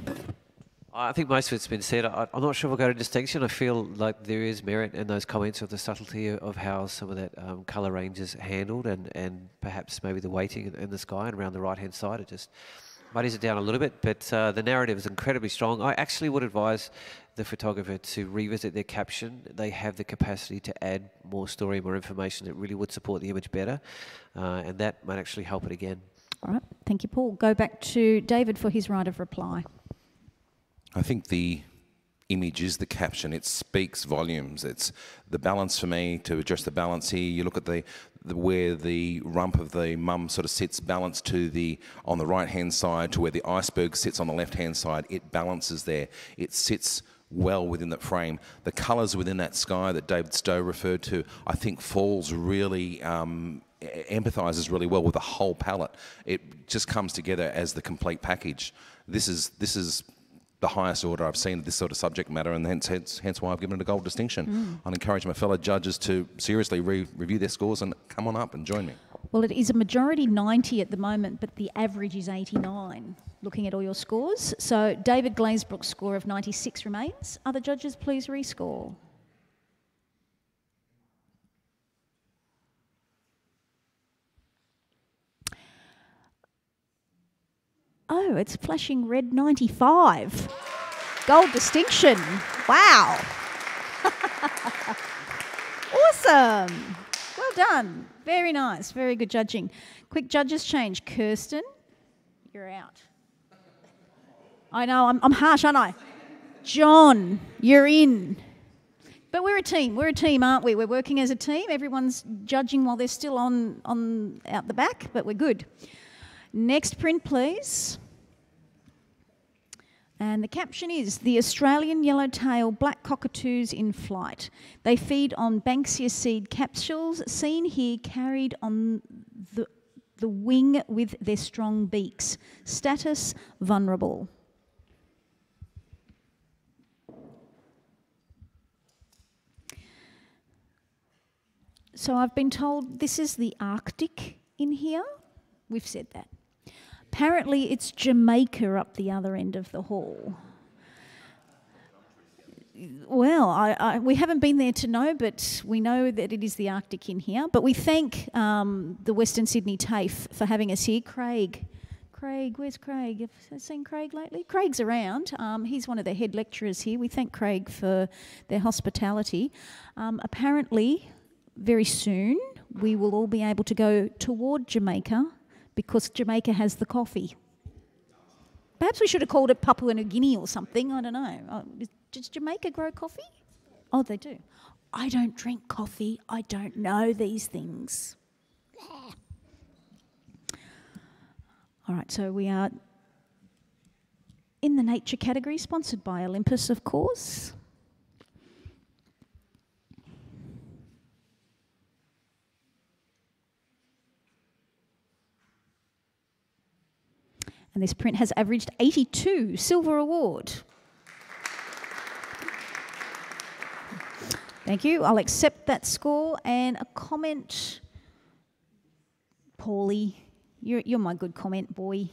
I think most of it's been said. I'm not sure if I'll go to distinction. I feel like there is merit in those comments of the subtlety of how some of that colour range is handled, and perhaps maybe the weighting in the sky and around the right-hand side. It just muddies it down a little bit, but the narrative is incredibly strong. I actually would advise the photographer to revisit their caption. They have the capacity to add more story, more information that really would support the image better, and that might actually help it again. All right, thank you, Paul. Go back to David for his right of reply. I think the image is the caption. It speaks volumes. It's the balance for me. To address the balance here, you look at where the rump of the mum sort of sits balanced to on the right-hand side to where the iceberg sits on the left-hand side. It balances there. It sits well within that frame. The colours within that sky that David Stowe referred to, I think falls really, empathises really well with the whole palette. It just comes together as the complete package. This is the highest order I've seen of this sort of subject matter, and hence why I've given it a gold distinction. I'd encourage my fellow judges to seriously review their scores and come on up and join me. Well, it is a majority 90 at the moment, but the average is 89, looking at all your scores. So David Glazebrook's score of 96 remains. Other judges, please rescore. Oh, it's flashing red 95. Gold distinction. Wow. Awesome. Well done. Very nice. Very good judging. Quick judges change. Kirsten, you're out. I know, I'm harsh, aren't I? John, you're in. But we're a team. We're a team, aren't we? We're working as a team. Everyone's judging while they're still on out the back, but we're good. Next print, please. And the caption is, the Australian yellowtail black cockatoos in flight. They feed on Banksia seed capsules, seen here carried on the wing with their strong beaks. Status, vulnerable. So I've been told this is the Arctic in here. We've said that. Apparently it's Jamaica up the other end of the hall. Well, we haven't been there to know, but we know that it is the Arctic in here. But we thank the Western Sydney TAFE for having us here. Craig, where's Craig? Have you seen Craig lately? Craig's around. He's one of the head lecturers here. We thank Craig for their hospitality. Apparently, very soon, we will all be able to go toward Jamaica because Jamaica has the coffee. Perhaps we should have called it Papua New Guinea or something. I don't know. Does Jamaica grow coffee? Oh, they do. I don't drink coffee. I don't know these things. All right, so we are in the nature category, sponsored by Olympus, of course. And this print has averaged 82, silver award. Thank you. I'll accept that score. And a comment, Paulie. You're my good comment boy.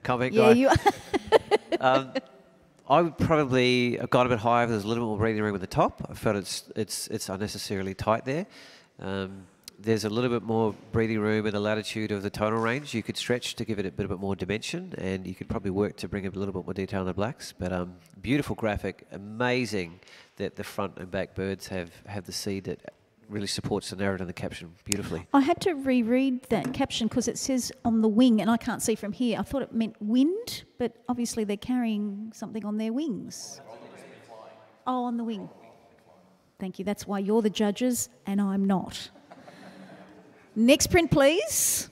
Comment yeah, guy. you. I would probably have gone a bit higher if there's a little more breathing room at the top. I felt it's unnecessarily tight there. There's a little bit more breathing room in the latitude of the tonal range. You could stretch to give it a bit more dimension, and you could probably work to bring a little bit more detail in the blacks. But beautiful graphic, amazing that the front and back birds have the seed that really supports the narrative and the caption beautifully. I had to reread that caption because it says on the wing, and I can't see from here. I thought it meant wind, but obviously they're carrying something on their wings. Oh, on the wing. Thank you. That's why you're the judges and I'm not. Next print, please.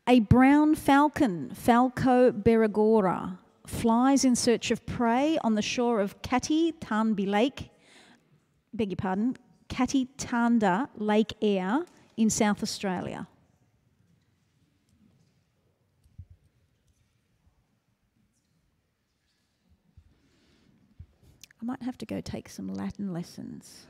A brown falcon, Falco berigora, flies in search of prey on the shore of Kati Lake, beg your pardon, Katitanda Lake Eyre in South Australia. I might have to go take some Latin lessons.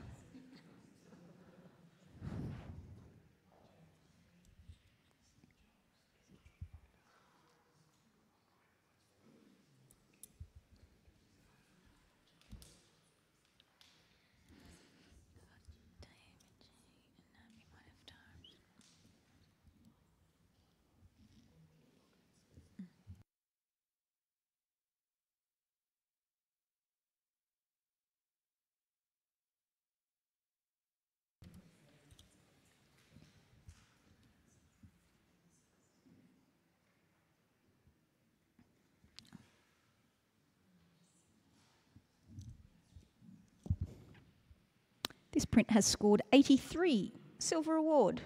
This print has scored 83, silver award.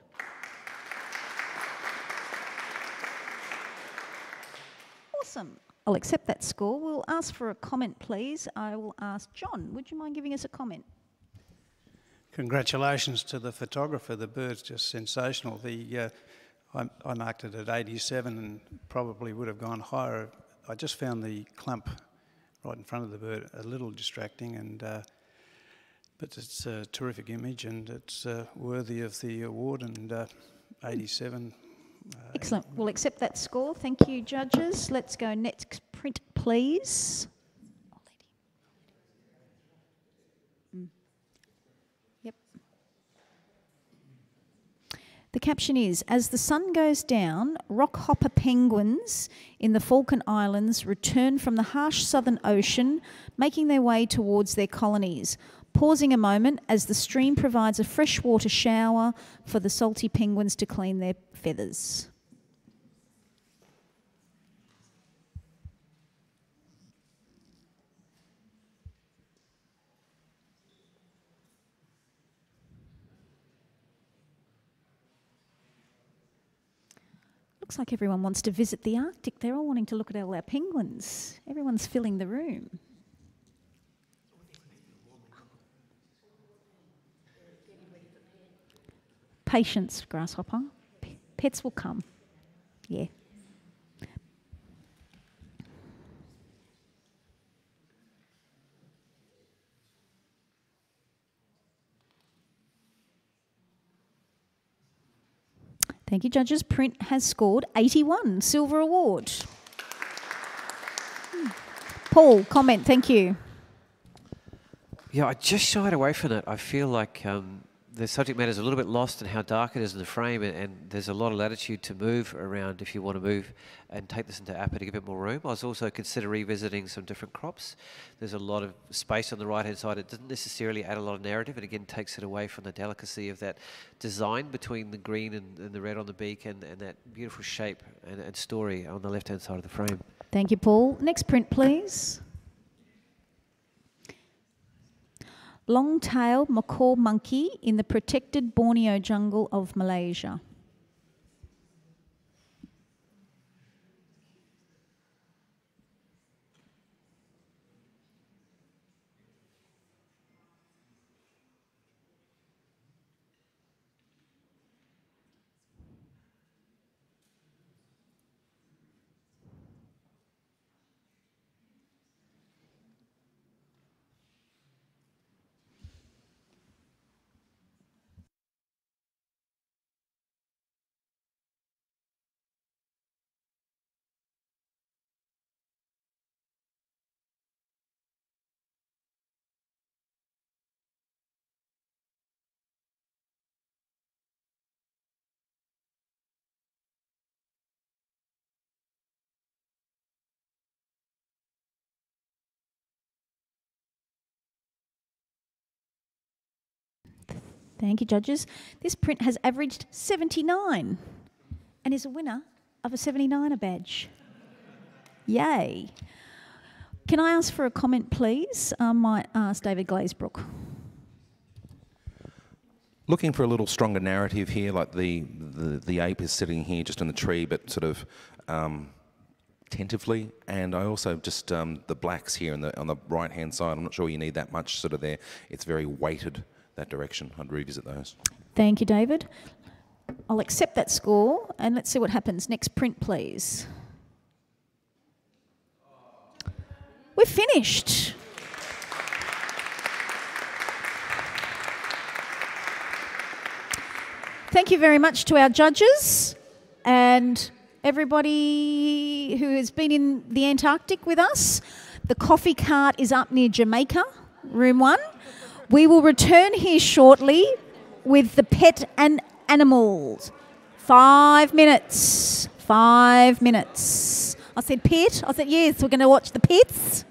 Awesome. I'll accept that score. We'll ask for a comment, please. I will ask John, would you mind giving us a comment? Congratulations to the photographer. The bird's just sensational. I marked it at 87 and probably would have gone higher. I just found the clump right in front of the bird a little distracting, and but it's a terrific image and it's worthy of the award, and 87. Excellent. We'll accept that score. Thank you, judges. Let's go next print, please. Yep. The caption is, as the sun goes down, rockhopper penguins in the Falkland Islands return from the harsh southern ocean, making their way towards their colonies, pausing a moment as the stream provides a freshwater shower for the salty penguins to clean their feathers. Looks like everyone wants to visit the Arctic. They're all wanting to look at all our penguins. Everyone's filling the room. Patience, grasshopper. Pets will come. Yeah. Thank you, judges. Print has scored 81, silver award. Paul, comment, thank you. Yeah, I just shied away from it. I feel like the subject matter is a little bit lost in how dark it is in the frame, and there's a lot of latitude to move around if you want to move and take this into AIPP to give it more room. I was also consider revisiting some different crops. There's a lot of space on the right-hand side. It doesn't necessarily add a lot of narrative. It again takes it away from the delicacy of that design between the green and the red on the beak and that beautiful shape and story on the left-hand side of the frame. Thank you, Paul. Next print, please. Long-tailed macaw monkey in the protected Borneo jungle of Malaysia. Thank you, judges. This print has averaged 79 and is a winner of a 79er badge. Yay. Can I ask for a comment, please? I might ask David Glazebrook. Looking for a little stronger narrative here, like the ape is sitting here just in the tree, but sort of tentatively, and I also just the blacks here on the right-hand side. I'm not sure you need that much sort of there. It's very weighted that direction. I'd revisit those. Thank you, David. I'll accept that score, and let's see what happens. Next print, please. We're finished. Thank you very much to our judges and everybody who has been in the Antarctic with us. The coffee cart is up near Jamaica, room 1. We will return here shortly with the pet and animals. 5 minutes. 5 minutes. I said pet. I said, yes, we're going to watch the pets.